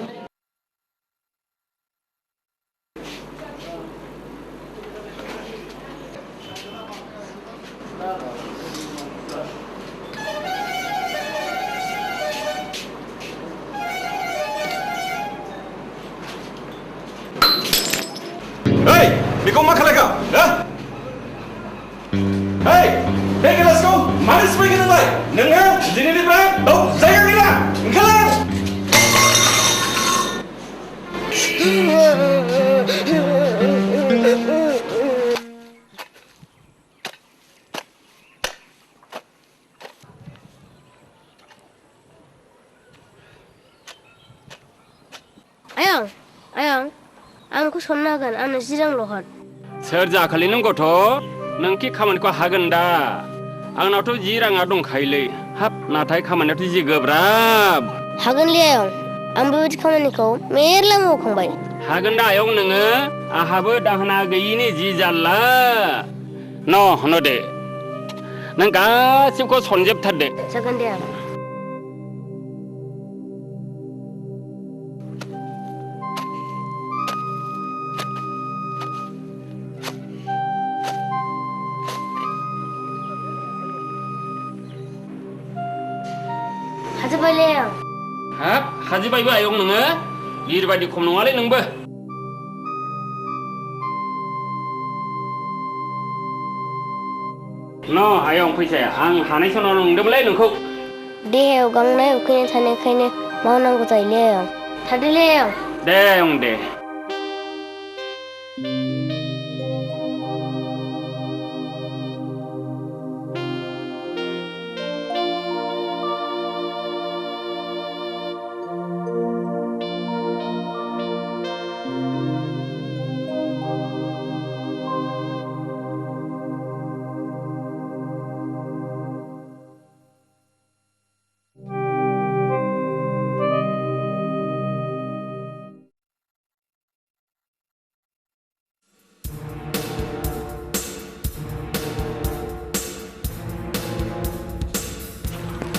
बेखौ मा खालायखो? बे गिलासखौ मानो सिफायखो नोंलाय? नोङो दिनैनिफ्राय जायगा गैला, ओंखारलां! आयं आयं, आं बेखौ सननो हागोन, आंनो 10 रांल' हर। सोर जाखालि नों गथ'? नोंखि खामानिखौ हागोन दा? आंनावथ' 10 राङा दंखायोलै। हाब, नाथाय खामानियाथ' जि गोब्राब। हागोनलै आयं, आं बेबायदि खामानिखौ मेरला मावखांबाय। हागोन दा आयं नोङो? आंहाबो दाहोना गैयिनि जि जारला। न' दे, नों गासिबखौ सनजोबथारदो। जागोन दे आयं। हाजोबबायलै आयं। हाब, हाजोबायबो आयं नोङो? बिरबायदि खम नङालै नोंबो। आयं फैसाया आं हानाय समाव नंदोंमोनलै नोंखौ। देहायाव गांनाय उखैनाय थानायखायनो मावनांगौ जायोलै आयं। थादोलै आयं। दे आयं दे।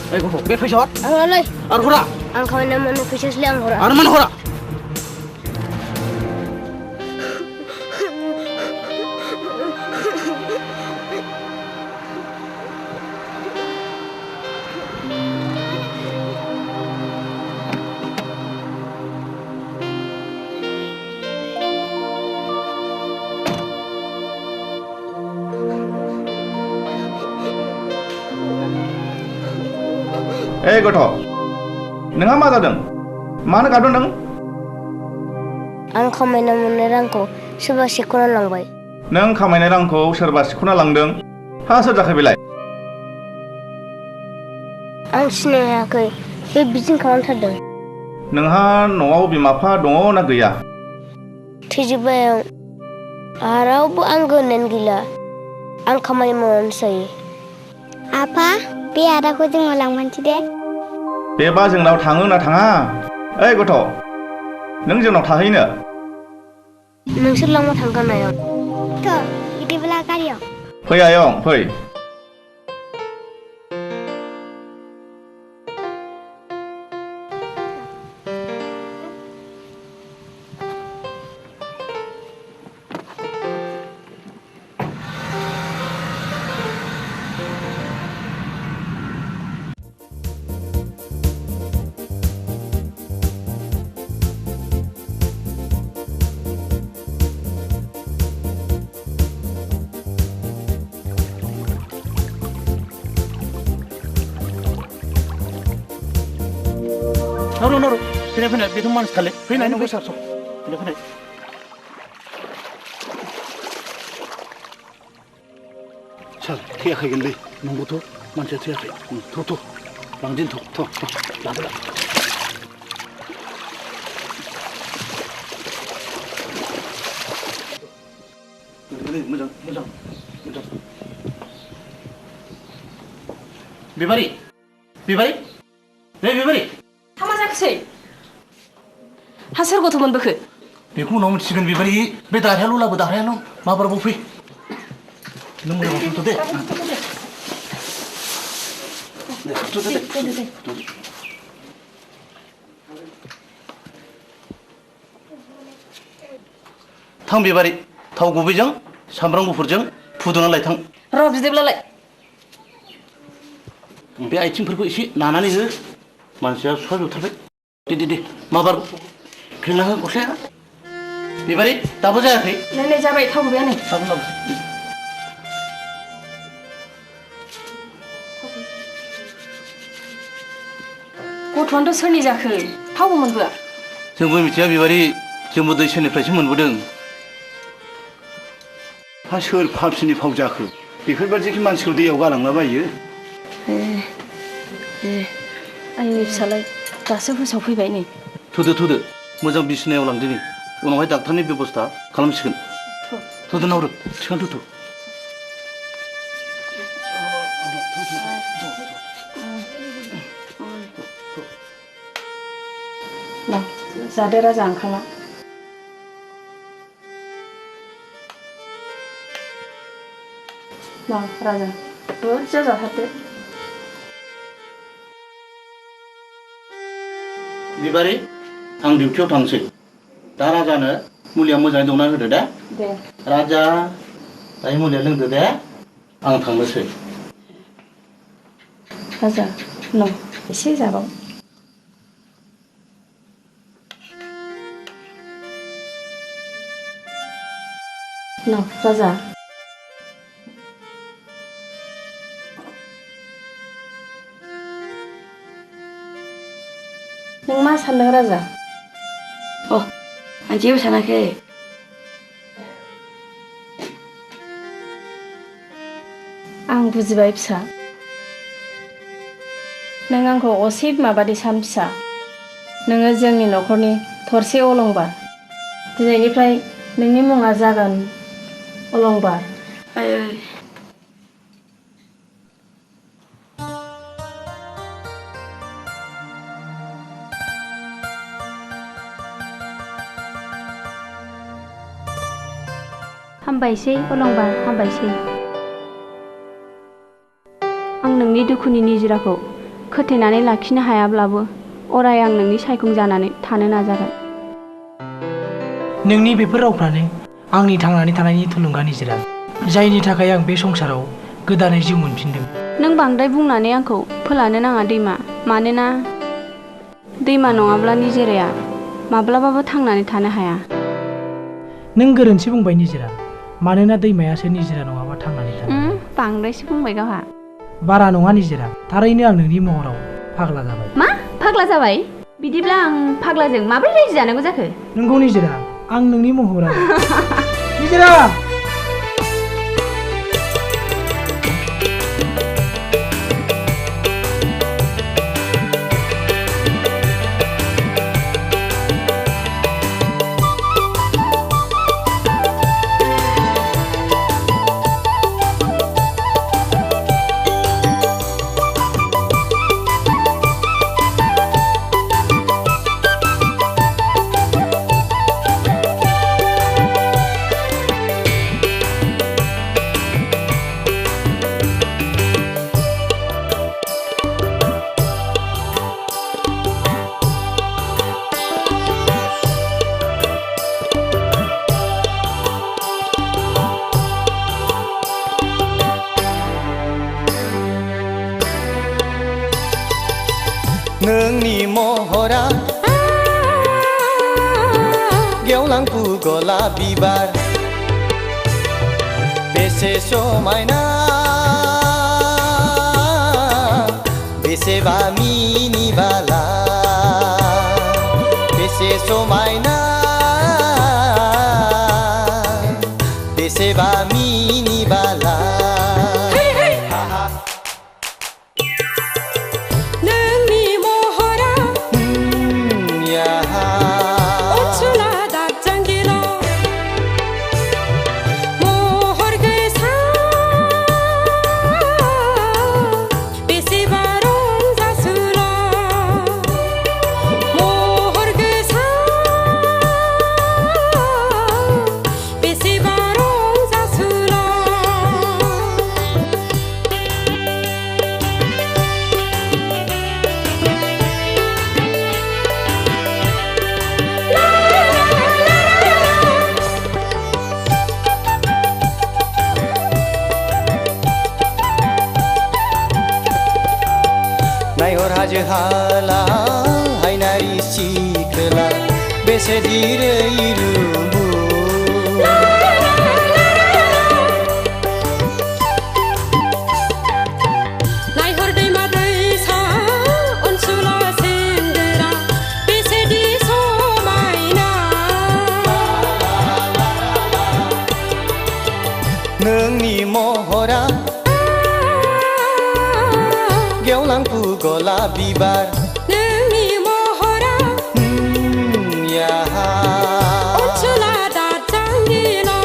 ओइ गथ' बे फैसा हर आंलाय आरो हरा आं खामानि मावनो फैसासोलै आं हरा आरो मानो हरा ए गथ' नोंहा मा जादों मानो गाबदों नों आं खामायना मोननाय रांखौ सोरबा सेख'ना लांबाय नों खामायनाय रांखौ सोरबा सिख'ना लांदों हा सोर जाखो बेलाय आं सिनाय हायाखै बे बिदिनो खालामथारदों नोंहा न'आव बिमा बिफा दङ ना गैया थैजोब्बाय आं रावबो आंगो होननायानो गैला आं खामानि मावनानैसो जायो आफा बे आदाखौ जोङो लांफानोसै दे बेबा जोंनाव थाङो ना थाङा ओइ गथ' नों जोंनाव थाहैनो नोंसोर लांबा थांगोन आयं थ' बिदिब्ला गारियाव फै आयं फै नोर फैनाय बेथ' मानसि थाले फैनाय नों सार फैनाय सार थैयाखैगोनलै नंगौथ' मानसिया थैयाखै थ' लांदिन थ' लादो मोजां बिबारि हामा जाखोसै हा सोर गथ'मोन बोखो बेखौ उनाव मिथिगोन बिबारि बे दाहायाल' लाबो दाहायाल' माबाराबो फै नों मोजां थांथ' दे थां बिबारि थाव गुबैजों सामब्राम गुफुरजों फुदुंना लायथां र' बिदिब्लालाय बे आथिंफोरखौ एसे नानानै हो मानसिया सुवा जोबथारबाय दे माबार खेलना हो गस्लाया बिबारि दाबो जायाखै नै जाबाय थाव गुबैयानो गथ'आनोथ' सोरनि जाखो थावबो मोनबोआ जोंबो मिथिया बिबारि जोंबो दै सेरनिफ्रायसो मोनबोदों हा सोर फाफिनि फाव जाखो बेफोरबायदि मानसिखौ दैयाव गालांलाबायो आंनि फिसालाय दासो गोसोआव फैबाय नै थुदो मोजां बिसिनायाव लांदो नै उनावहाय डाक्टारनि बेबस्था खालामसिगोन थुदो नावरो थिखां थुथ' जादो राजा ओंखामा राजा बुरजा जाथारदो बिबारि आं डिउटियाव थांसै दा राजानो मुलिया मोजाङै दौना होदो दे राजा दायो मुलिया लोंदो दे आं थांनोसै राजा न' एसे जाबाव न' राजा नों मा सानदों राजा आं जेबो सानाखै आं बुजिबाय फिसा नों आंखौ असे बिमा बादि सान फिसा नोङो जोंनि न'खरनि थरसे अलंबार दिनैनिफ्राय नोंनि मुङा जागोन अलंबार हामबायसै अलंबार हामबायसै आं नोंनि दुखुनि निजिराखौ खोथेनानै लाखिनो हायाब्लाबो अराय आं नोंनि सायखं जानानै थानो नाजागोन। नोंनि बेफोर रावफ्रानो आंनि थांनानै थानायनि थुलुंगा निजिरा, जायनि थाखाय आं बे संसाराव गोदानै जिउ मोनफिनदों। नों बांद्राय बुंनानै आंखौ फोलानो नाङा दैमा, मानोना दैमा नङाब्ला निजिराया माब्लाबाबो थांनानै थानो हाया। नों गोरोन्थि बुंबाय निजिरा, मानोना दैमायासो निजिरा नङाबा थांनानै थानो हाया। बांद्रायसो बुंबाय गावहा। बारा नङा निजिरा, थारैनो आं नोंनि महराव फाग्ला जाबाय। मा फाग्ला जाबाय? बिदिब्ला आं फाग्लाजों माबोरै रायजो जानांगौ जाखो? नंगौ निजिरा, आं नोंनि महराव निजिरा। नोंनि महरा गेवलांफु गलाप बिबार, बेसे समायना बेसेबा मिनिबाला, बेसे समायना बेसेबा मिनिबाला। नायहर हाजो हाला हायनारि सिखोला, बेसे दिरै रुबु। नायहर दैमा दैसा अनसुला सेंग्रा, बेसेदि समायना। नोंनि महरा गेवलांफु गलाप बिबार, नोंनि महरा अनसुला दाजांगिला।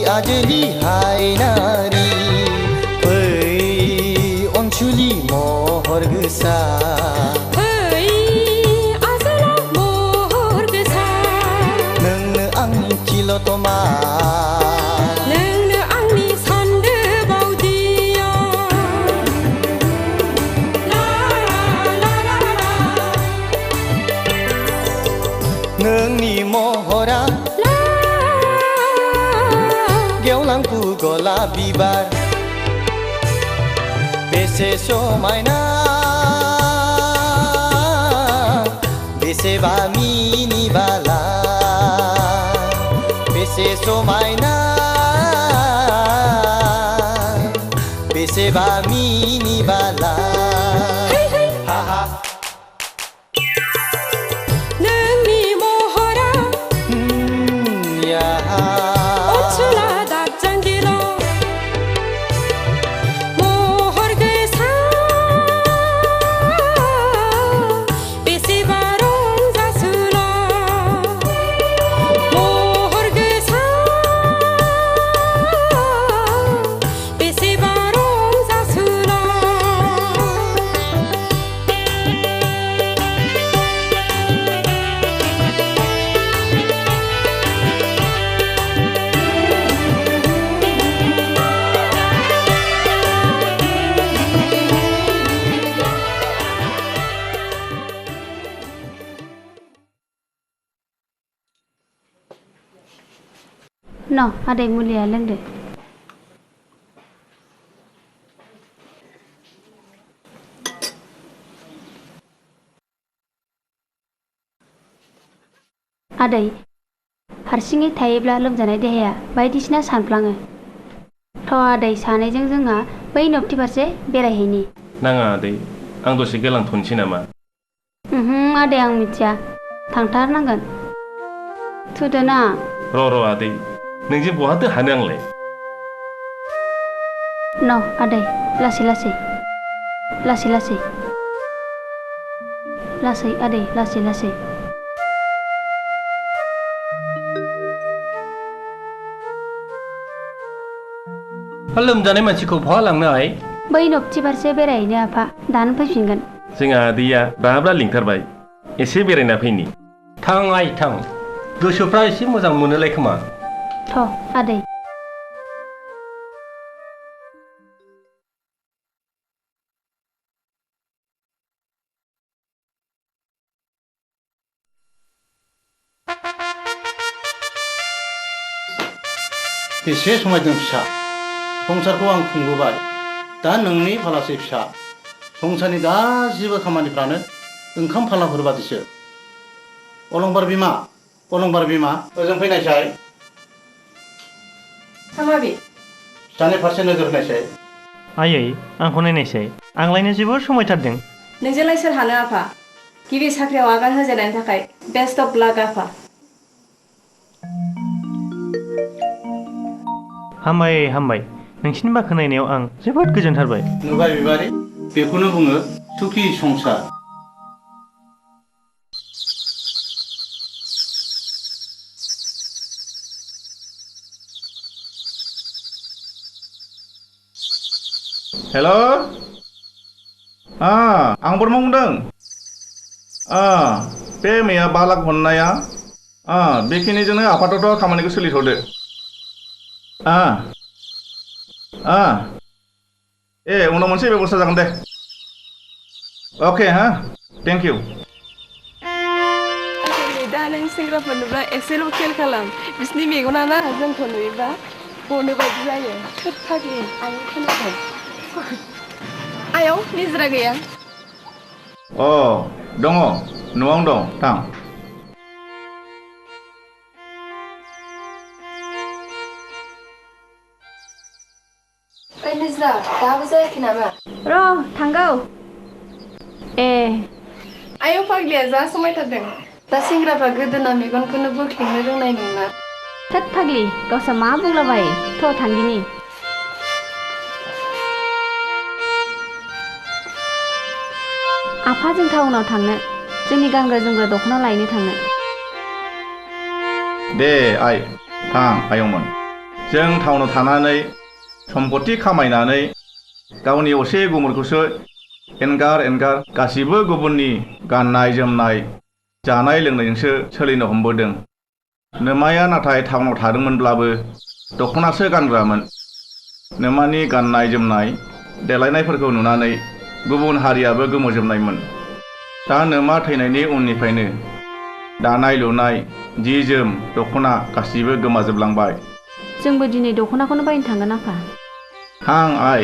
आजोलि हायनारि फै अनसुलि महर गोसा, फै आजोला महर गोसा। नोंनो आंनि तिलतमा, नोंनो आंनि सान्दो बावदिया। नोंनि महरा गेवलांफु गलाप बिबार, बेसे समायना बेसेबा मिनिबाला, बेसे समायना बेसेबा मिनिबाला। नोंनि महरा अनसुला दाजांगिला, न' आदै मुलिया लोंदो। आदै हारसिङै थायोब्ला लोमजानाय देहाया बायदिसिना सानफ्लाङो। थ' आदै सानैजों जोंहा बै नबथि फारसे बेरायहैनि। नाङा आदै, आं दसे गोलांथ'नोसै नामा? आदै आं मिथिया, थांथारनांगोन। थुदो ना। र' आदै, नोंजों बहाथो हानो आंलाय? न' आदै लासै लासै लासै लासै लासै आदै लासै लासै। लोमजानाय मानसिखौ बहा लांनो आइ? बै नबथि फारसे बेरायहैनो आफा, दानो फैफिनगोन। जोंहा आदैया ब्रा लिंथारबाय, एसे बेरायना फैनि। थां आइ थां, गोसोफ्रा एसे मोजां मोनोलाय खोमा। थ' आदै। बेसे समायदों फिसा, संसारखौ आं खुंबोबाय, दा नोंनि फालासै फिसा। संसारनि गासिबो खामानिफ्रानो ओंखाम फालाफोर बादिसो। अलंबार बिमा, ओजों फैनायसाय। माबि? फिसानि फारसे नोजोर होनायसाय। आयै, आंखौ नायनायसाय, आंलायनो जोबोर समायथारदों। नोंजोंलाय सोर हानो आफा? गिबि साख्रियाव आगान होजेननायनि थाखाय बेस्ट अफ लाक आफा। हामबाय, नोंसिनि बाख्नायनायाव आं जोबोद गोजोनथारबाय। नुबाय बिबारि, बेखौनो बुङो सुखि संसार। हेल', आं बोरमा बुंदों। बे मैया 5 लाख हरनाया, बेखिनिजोंनो आपातत खामानिखौ सोलिथ'दो। उनाव मोनसे बेबस्था जागोन दे। अके थेंक इउ। दा नों सेंग्राफोर नुब्ला एसेल' खेल खालाम, बिसिनि मेगना ना जोंखौ नुयोबा गनो बायदि जायो। फाग्लि आयौ खोनादों? आयौ निजोरा गैया? दङ, न'आवनो दं, थां। निजोरा दाबो जायाखै नामा? र' थांगौ। आयौ फाग्लिया जा समायथारदों। दा सेंग्राफ्रा गोदोना मेगनखौनो बोख्लेंनो रोंनाय नंला। थोद फाग्लि, गावसा मा बुंलाबायो। थ' थांदिनि। आफा जों टाउनाव थांनो, जोंनि गानग्रा जोमग्रा दख'ना लायनो थांनो। दे आइ, थां आयंमोन। जों टाउनाव थानानै सम्पति खामायनानै गावनि असे गुमुरखौसो एंगार गासिबो गुबुननि गाननाय जोमनाय जानाय लोंनायजोंसो सोलिनो हमबोदों। नोमाया नाथाय टाउनाव थादोंमोनब्लाबो दख'नासो गानग्रामोन। नोमानि गाननाय जोमनाय देलायनायफोरखौ नुनानै गुबुन हारियाबो गोमोजोबनायमोन। दा नोमा थैनायनि उननिफ्रायनो दानाय लुनाय, जि जोम, दख'ना गासिबो गोमाजोबलांबाय। जोंबो दिनै दख'नाखौनो बायनो थांगोन आफा। थां आइ,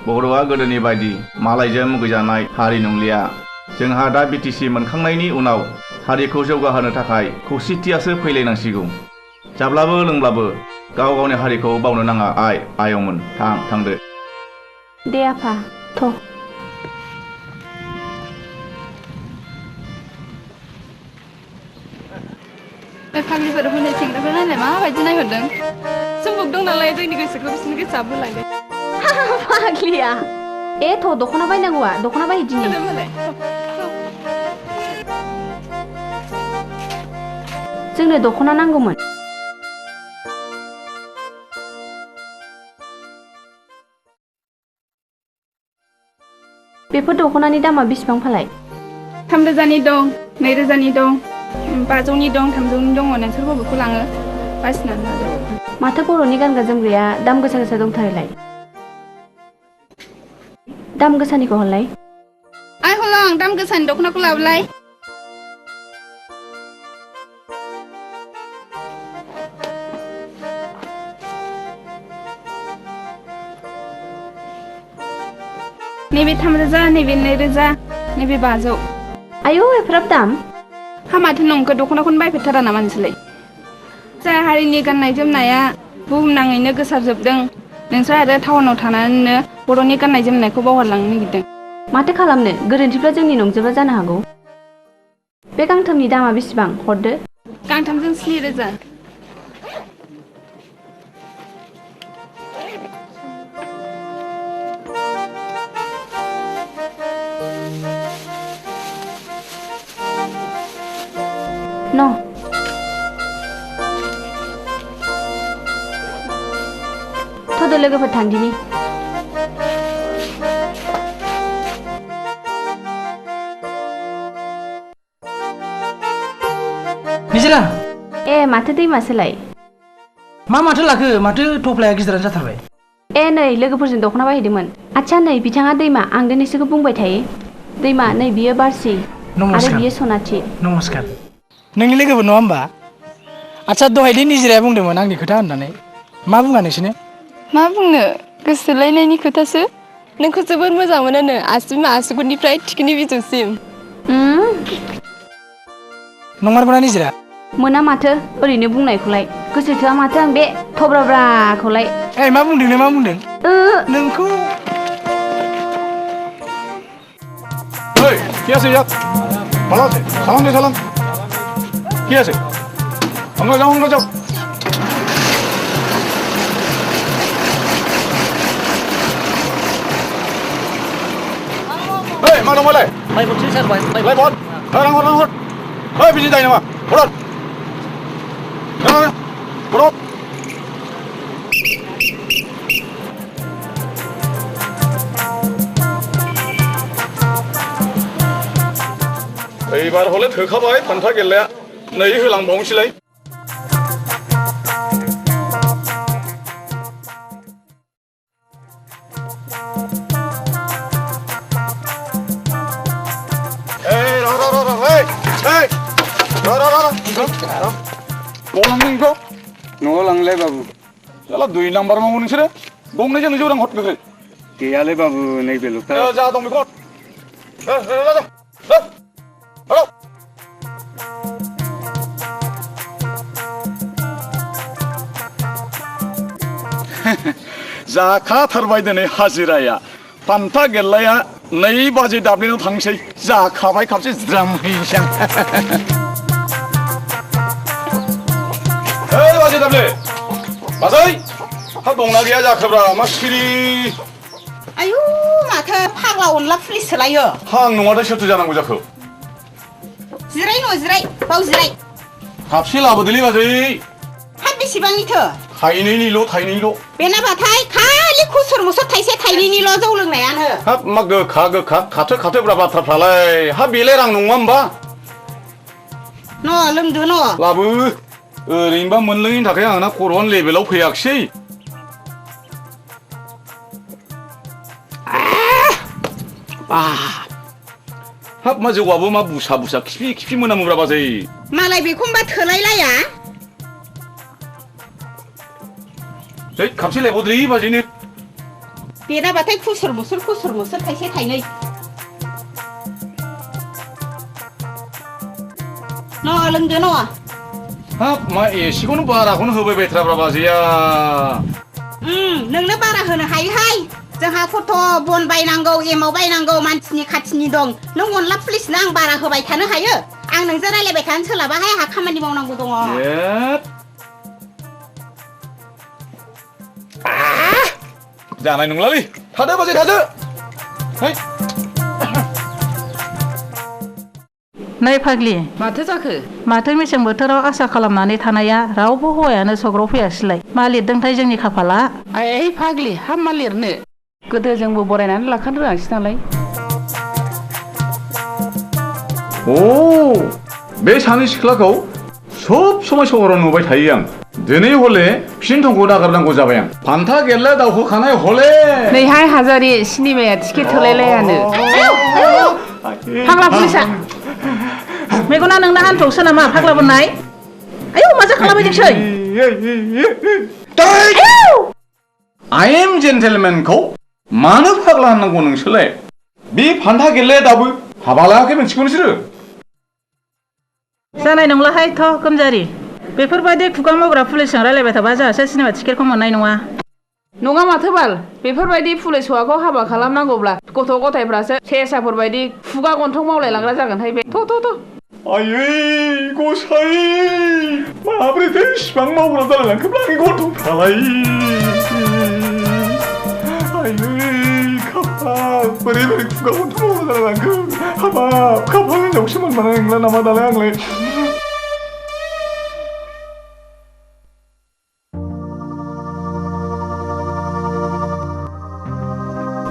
बर'आ गोदोनि बायदि मालायजों मुगैजानाय हारि नंलिया। जोंहा दा BTC मोनखांनायनि उनाव हारिखौ जौगाहोनो थाखाय खौसेथियासो फैलायनांसिगौ। जाब्लाबो लोंब्लाबो गाव गावनि हारिखौ बावनो नाङा आयंमोन। थांदो। दे आफा, थ'। बे फाग्लिफोर फैनाय सेंग्राफोर नायलाय माबायदि नायहरदों। सम्भब दं नालाय जोंनि गोसोखौ बिसोरनि गोसोआ बोलांदों। फाग्लिया। थ' दख'ना बायनांगौआ, दख'ना बायदिनि। जोंनो दख'ना नांगौमोन। बेफोर दख'नानि दामा बेसेबां फालाय? 3,000नि दं, 2,000नि दं, 500नि दं, 300नि दङ। नोंसोर बबेखौ लाङो बासिनानै लादो। माथो बर'नि गानग्रा जोमग्राया दाम गोसा दंथारोलाय। दाम गोसानिखौ हरलाय। आइ हलं, दाम गोसानि दख'नाखौ लाबोलाय। नैबे 3,000 नैबे 2,000 नैबे 500 आयौ एफ्राब दाम हा माथो नंखौ दख'नाखौनो बायफेरथारा नामा नोंसोरलाय जा हारिनि गाननाय जोमनाया बुहुमनाङैनो गोसारजोबदों नोंसोर आरो टाउनाव थानानैनो बर'नि गाननाय जोमनायखौ बावगारलांनो नागिरदों माथो खालामनो गोरोन्थिफ्रा जोंनि नंजोबा जानो हागौ बे गांथामनि दामा बेसेबां हरदो गांथामजों 4,000 न थ'दो लोगोफोर थांदिनि निजिरा ए माथो दैमासोलाय माथो लाखो माथो थफ्लाया गिदिरानो जाथारबाय ए नै लोगोफोरजों दख'ना बायहैदोंमोन आच्छा नै बिथाङा दैमा आं दिनैसोखौ बुंबाय थायो दैमा नै बियो बारसि आरो बियो सनाथि नमस्कार नोंनि लोगोफोर नङा होमबा आच्छा दहायदि निजिराया बुंदोंमोन आंनि खोथा होननानै मा बुङा नोंसोरनो मा बुंनो गोसोलायनायनि खोथासो नोंखौ जोबोर मोजां मोनोनो आसिम आसुगुरनिफ्राय थिखिनि बिजौसिम नंमारगौना निजिरा मोना माथो ओरैनो बुंनायखौलाय गोसो थोआ माथो आं बे थब्राब्राखौलाय ए मा बुंदों मा बुंदों नोंखौ ओइ কি আছে ইয়াত ভালো আছে সালাম দে সালাম কি আছে আমরা যাও এই मा दंबालाय माइ बथि सारबाय लाय बद रां हर ओइ बिदि जायो नामा हर এইবার হলে থোখাবাय फान्था गेललाया नै होलांबावनोसैलाय न'आव लांलाय बाबु जाला 2 नाम्बार मावो नोंसोरो गंनैजों जौ रां हरगोखै गैयालै बाबु नैबेल'खा जा दं बेखौ जाखाथारबाय दिनै हाजिराया फान्था गेललाया 2 बाजि दाब्लिनाव थांसै जाखाबाय खाबसे ज्राम हैसां ओइ बाजि दाब्ले बाजै हा दंना गैया जाखोब्रा मा सिरि आयु माथो फाग्ला अनला पुलिस सोलायो हां नङादा सोरथो जानांगौ जाखो जिराय न' जिराय बाव जिराय खाबसे लाबोदोलै बाजै हा बेसेबांनिथो थाइनैनिल' बेनाबाथाय खालि खुसुर मुसुर थाइसे थाइनैनिल' जौ लोंनायानो हाब मा गोखा खाथोब्रा बाथ्राफ्रालाय हा बेलाय रां नङा होमबा न' लोंदो न' लाबो ओरैनोबा मोनलोङैनि थाखाय आंना खर'आनो लेभेलाव फैयाखिसै हाब मा जौआबो मा बुसा खिफि मोनामोब्रा बाजै मालाय बेखौबा थोलायलाया खाबसे लायबावदोलै बाजैनो बेनाबाथाय खुसुर मुसुर थाइसे थाइनै न' लोंदो न' हाब मा एसेखौनो बाराखौनो होबाय बायथ्राब्रा बाजैया नोंनो बारा होनो हायोहाय जोंहा खथ' बन बायनांगौ एमाव बायनांगौ मानसिनि खाथिनि दं नों अनला पुलिसनो आं बारा होबाय थानो हायो आं नोंजों रायलायबाय थानो सोलाबाहाय आंहा खामानि मावनांगौ दङ जानाय नंलालै थादो बाजै थादो नै फाग्लि माथो जाखो माथो मेसें बोथोराव आसा खालामनानै थानाया रावबो हौवायानो सग्राव फैयासैलाय मा लिरदोंथाय जोंनि खाफाला ओइ फाग्लि हा मा लिरनो गोदो जोंबो बरायनानै लाखानो रोङासै नालाय बे सानै सिख्लाखौ सब समाय सहराव नुबाय थायो आं दिनै हले फिन थंखौ नागारनांगौ जाबाय आं फान्था गेलला दावखोखानाय हले नैहाय हाजारि सिनेमाया टिकेट थोलायलायानो फाग्ला पुलिसा मेगना नोंना हान्थौसो नामा फाग्ला बोननाय आयौ मा जाखालाबायदोंसै I am gentleman खौ मानो फाग्ला होननांगौ नोंसोरलाय बे फान्था गेले दाबो हाबा लायाखै मोनसिगौ नोंसोरो जानाय नंलाहाय थ' गोमजारि बेफोरबायदि खुगा मावग्रा पुलिसजों रायलायबाय थाबा जोंहासो सिनेमा टिकेटखौ मोननाय नङा नङा माथो बाल बेफोरबायदि पुलिस हौवाखौ हाबा खालामनांगौब्ला गथ' गथायफ्रासो सेसाफोरबायदि खुगा गन्थं मावलायलांग्रा जागोनहाय बे थ' आयै गसाय माब्रैथो इसिबां मावग्रा जालायलांखोब्ला आंनि गथ'फ्रालाय आयै खाफाल बोरै खुगा गन्थं मावग्रा जालायलांखो हाबाब खाफाल हिनजावसो मोनमारनाय नंला नामा दालाय आंलाय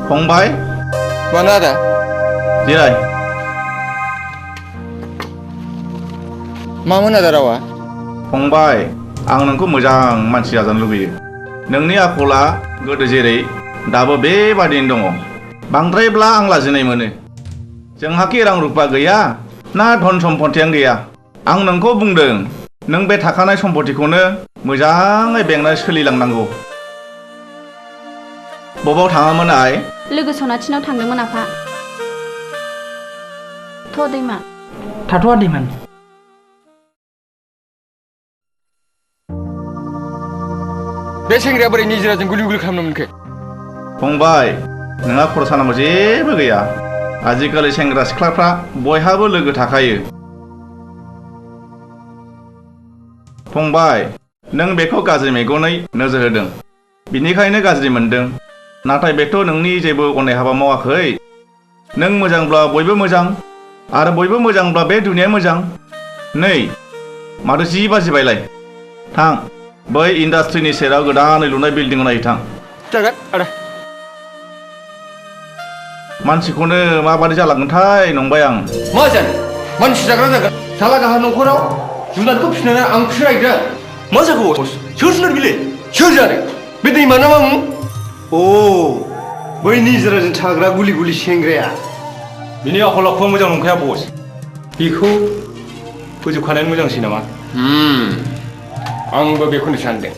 फंबाय मानो आदा जिराय मामोन आदा रावा फंबाय आं नोंखौ मोजां मानसि जाजानो लुगैयो नोंनि आखला गोदो जेरै दाबो बेबादिनो दङ बांद्रायब्ला आं लाजिनाय मोनो जोंहाखि रां रुपा गैया ना धन सम्पथियानो गैया आं नोंखौ बुंदों नों बे थाखानाय सम्पथिखौनो मोजाङै बेंनानै सोलिलांनांगौ बबाव थाङामोन आइ लोगो सनाथिनाव थांदोंमोन आफा थ' दैमा थाथ'आ दैमान बे सेंग्राया बोरै निजिराजों गुलि गुलि खालामनो मोनखो फंबाय नोंहा खर' सानांगौ जेबो गैया आजिखालि सेंग्रा सिख्लाफ्रा बयहाबो लोगो थाखायो फंबाय नों बेखौ गाज्रि मेगनै नोजोर होदों बिनिखायनो गाज्रि मोनदों नाथाय बेथ' नोंनि जेबो अननाय हाबा मावाखै नों मोजांब्ला बयबो मोजां आरो बयबो मोजांब्ला बे दुनिया मोजां नै माथो 10 बाजिबायलाय थां बै इन्डास्ट्रिनि सेराव गोदानै लुनाय बिल्डिंआव नायथां जागोन आदा मानसिखौनो माबादि जालांगोनथाय नंबाय आं मा जानो मानसि जाग्रा जागोन साला गाहा न'खराव जुनारखौ फिसिनानै आं फिरायग्रा मा जागौ सोर जुनार बिले सोर जानो बे दैमा ना मा अ बै निजिराजों थाग्रा गुलि गुलि सेंग्राया बिनि आखल आखुआ मोजां नंखाया बस बेखौ फोजोबखानायानो मोजांसै नामा आंबो बेखौनो सानदों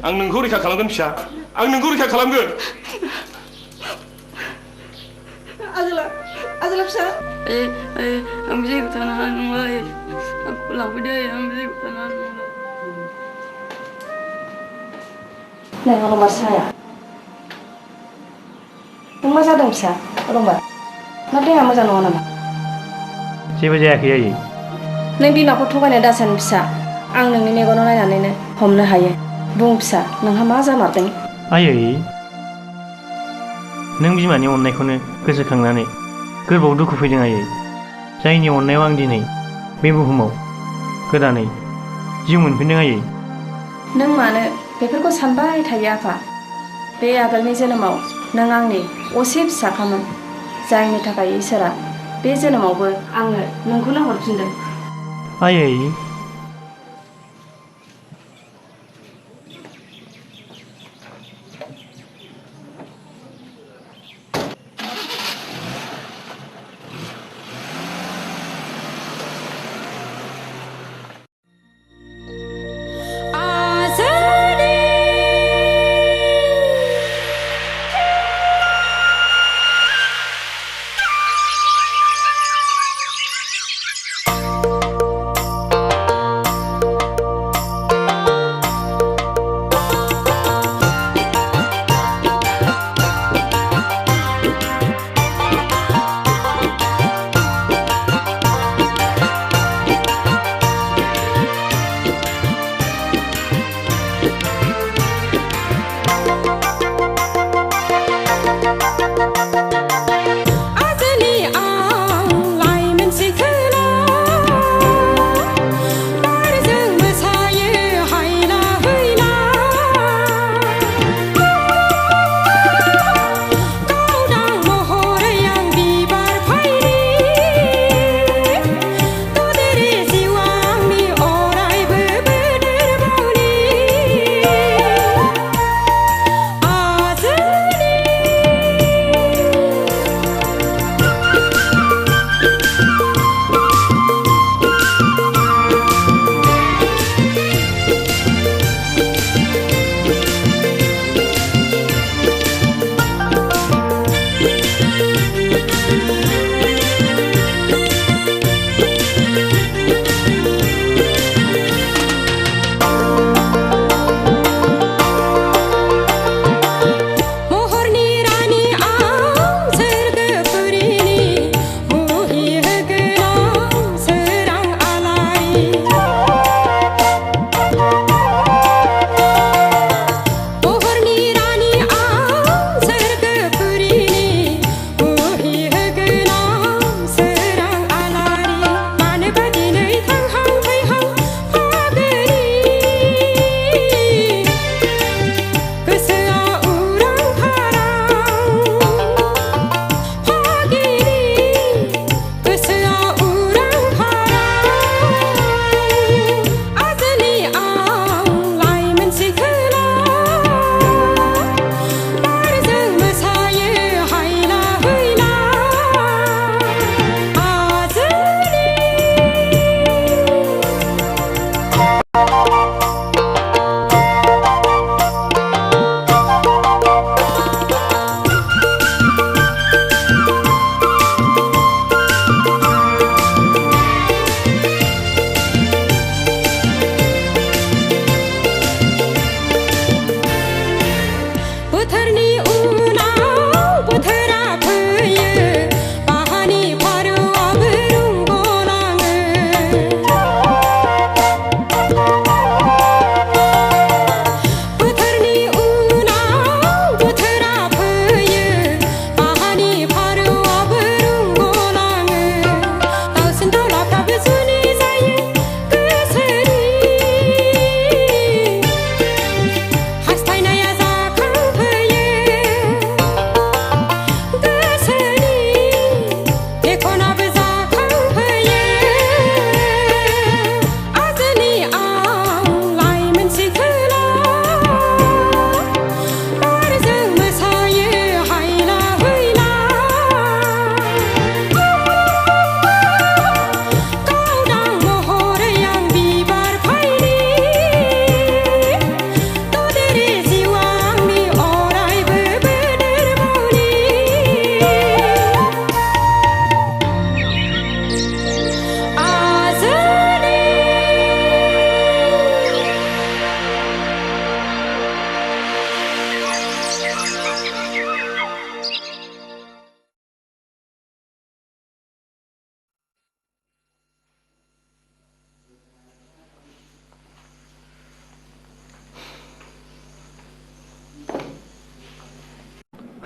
आं नोंखौ रैखा खालामगोन फिसा आं नोंखौ रैखा खालामगोन आजोला फिसा आं बिजायखौ थानो हानाय नंला आंखौ लांफैदो आं बिजायखौ थानो हानाय नंला नै अलंबार साया नों मा जादों फिसा अलंबार ना देहा मोजां नङा नामा जेबो जायाखै आयै नों बिमाखौ थगायनो दासान फिसा आं नोंनि मेगनाव नायनानैनो हमनो हायो बुं फिसा नोंहा मा जामारदों आयै नों बिमानि अननायखौनो गोसोखांनानै गोरबोआव दुखु फैदों आयै जायनि अननायाव आं दिनै बे बुहुमाव गोदानै जिउ मोनफिनदों आयै नों मानो बेफोरखौ सानबाय थायो आफा बे आगोलनि जोनोमाव नों आंनि असे फिसाखामोन जायनि थाखाय इसोरा बे जोनोमावबो आंनो नोंखौनो हरफिनदों आयै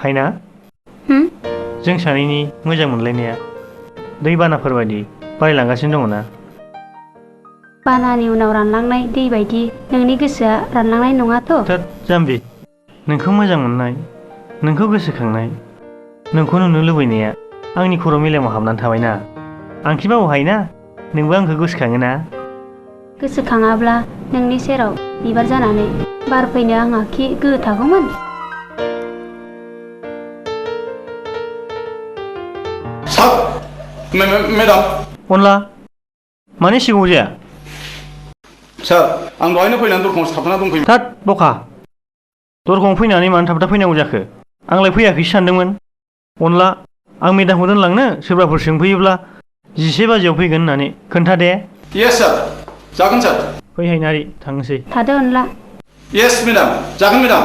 हायना जों सानैनि मोजां मोनलायनाया दैबानाफोर बायदि बारायलांगासिनो दङ ना? बानानि उनाव रानलांनाय दै बायदि नोंनि गोसोआ रानलांनाय नङाथ'? थोद जाम्बि, नोंखौ मोजां मोननाय, नोंखौ गोसोखांनाय, नोंखौ नुनो लुबैनाया आंनि खर' मेलेमाव हाबनानै थाबायना। आंखिबाबो हायोना नोंबो आंखौ गोसोखाङोना? गोसोखाङाब्ला नोंनि सेराव बिबार जानानै बार फैनो आंहा खि गोहो थागौमोन? मेडाम अनला माने सिगाङाव जाया? सार आं दहायनो फैनानै दरखंआव थाबथाना दंफैयो। थाद बखा, दरखंआव फैनानै मानो थाबथा फैनांगौ जाखो? आंलाय फैयाखैसो सानदोंमोन। अनला, आं मेदामखौ दोनलांनो सोरबाफोर सोंफैयोब्ला 11 बाजियाव फैगोन होननानै खोन्था दे। येस सार, जागोन सार। फै हायनारि, थांनोसै। थादो अनला। येस मेडाम, जागोन मेडाम।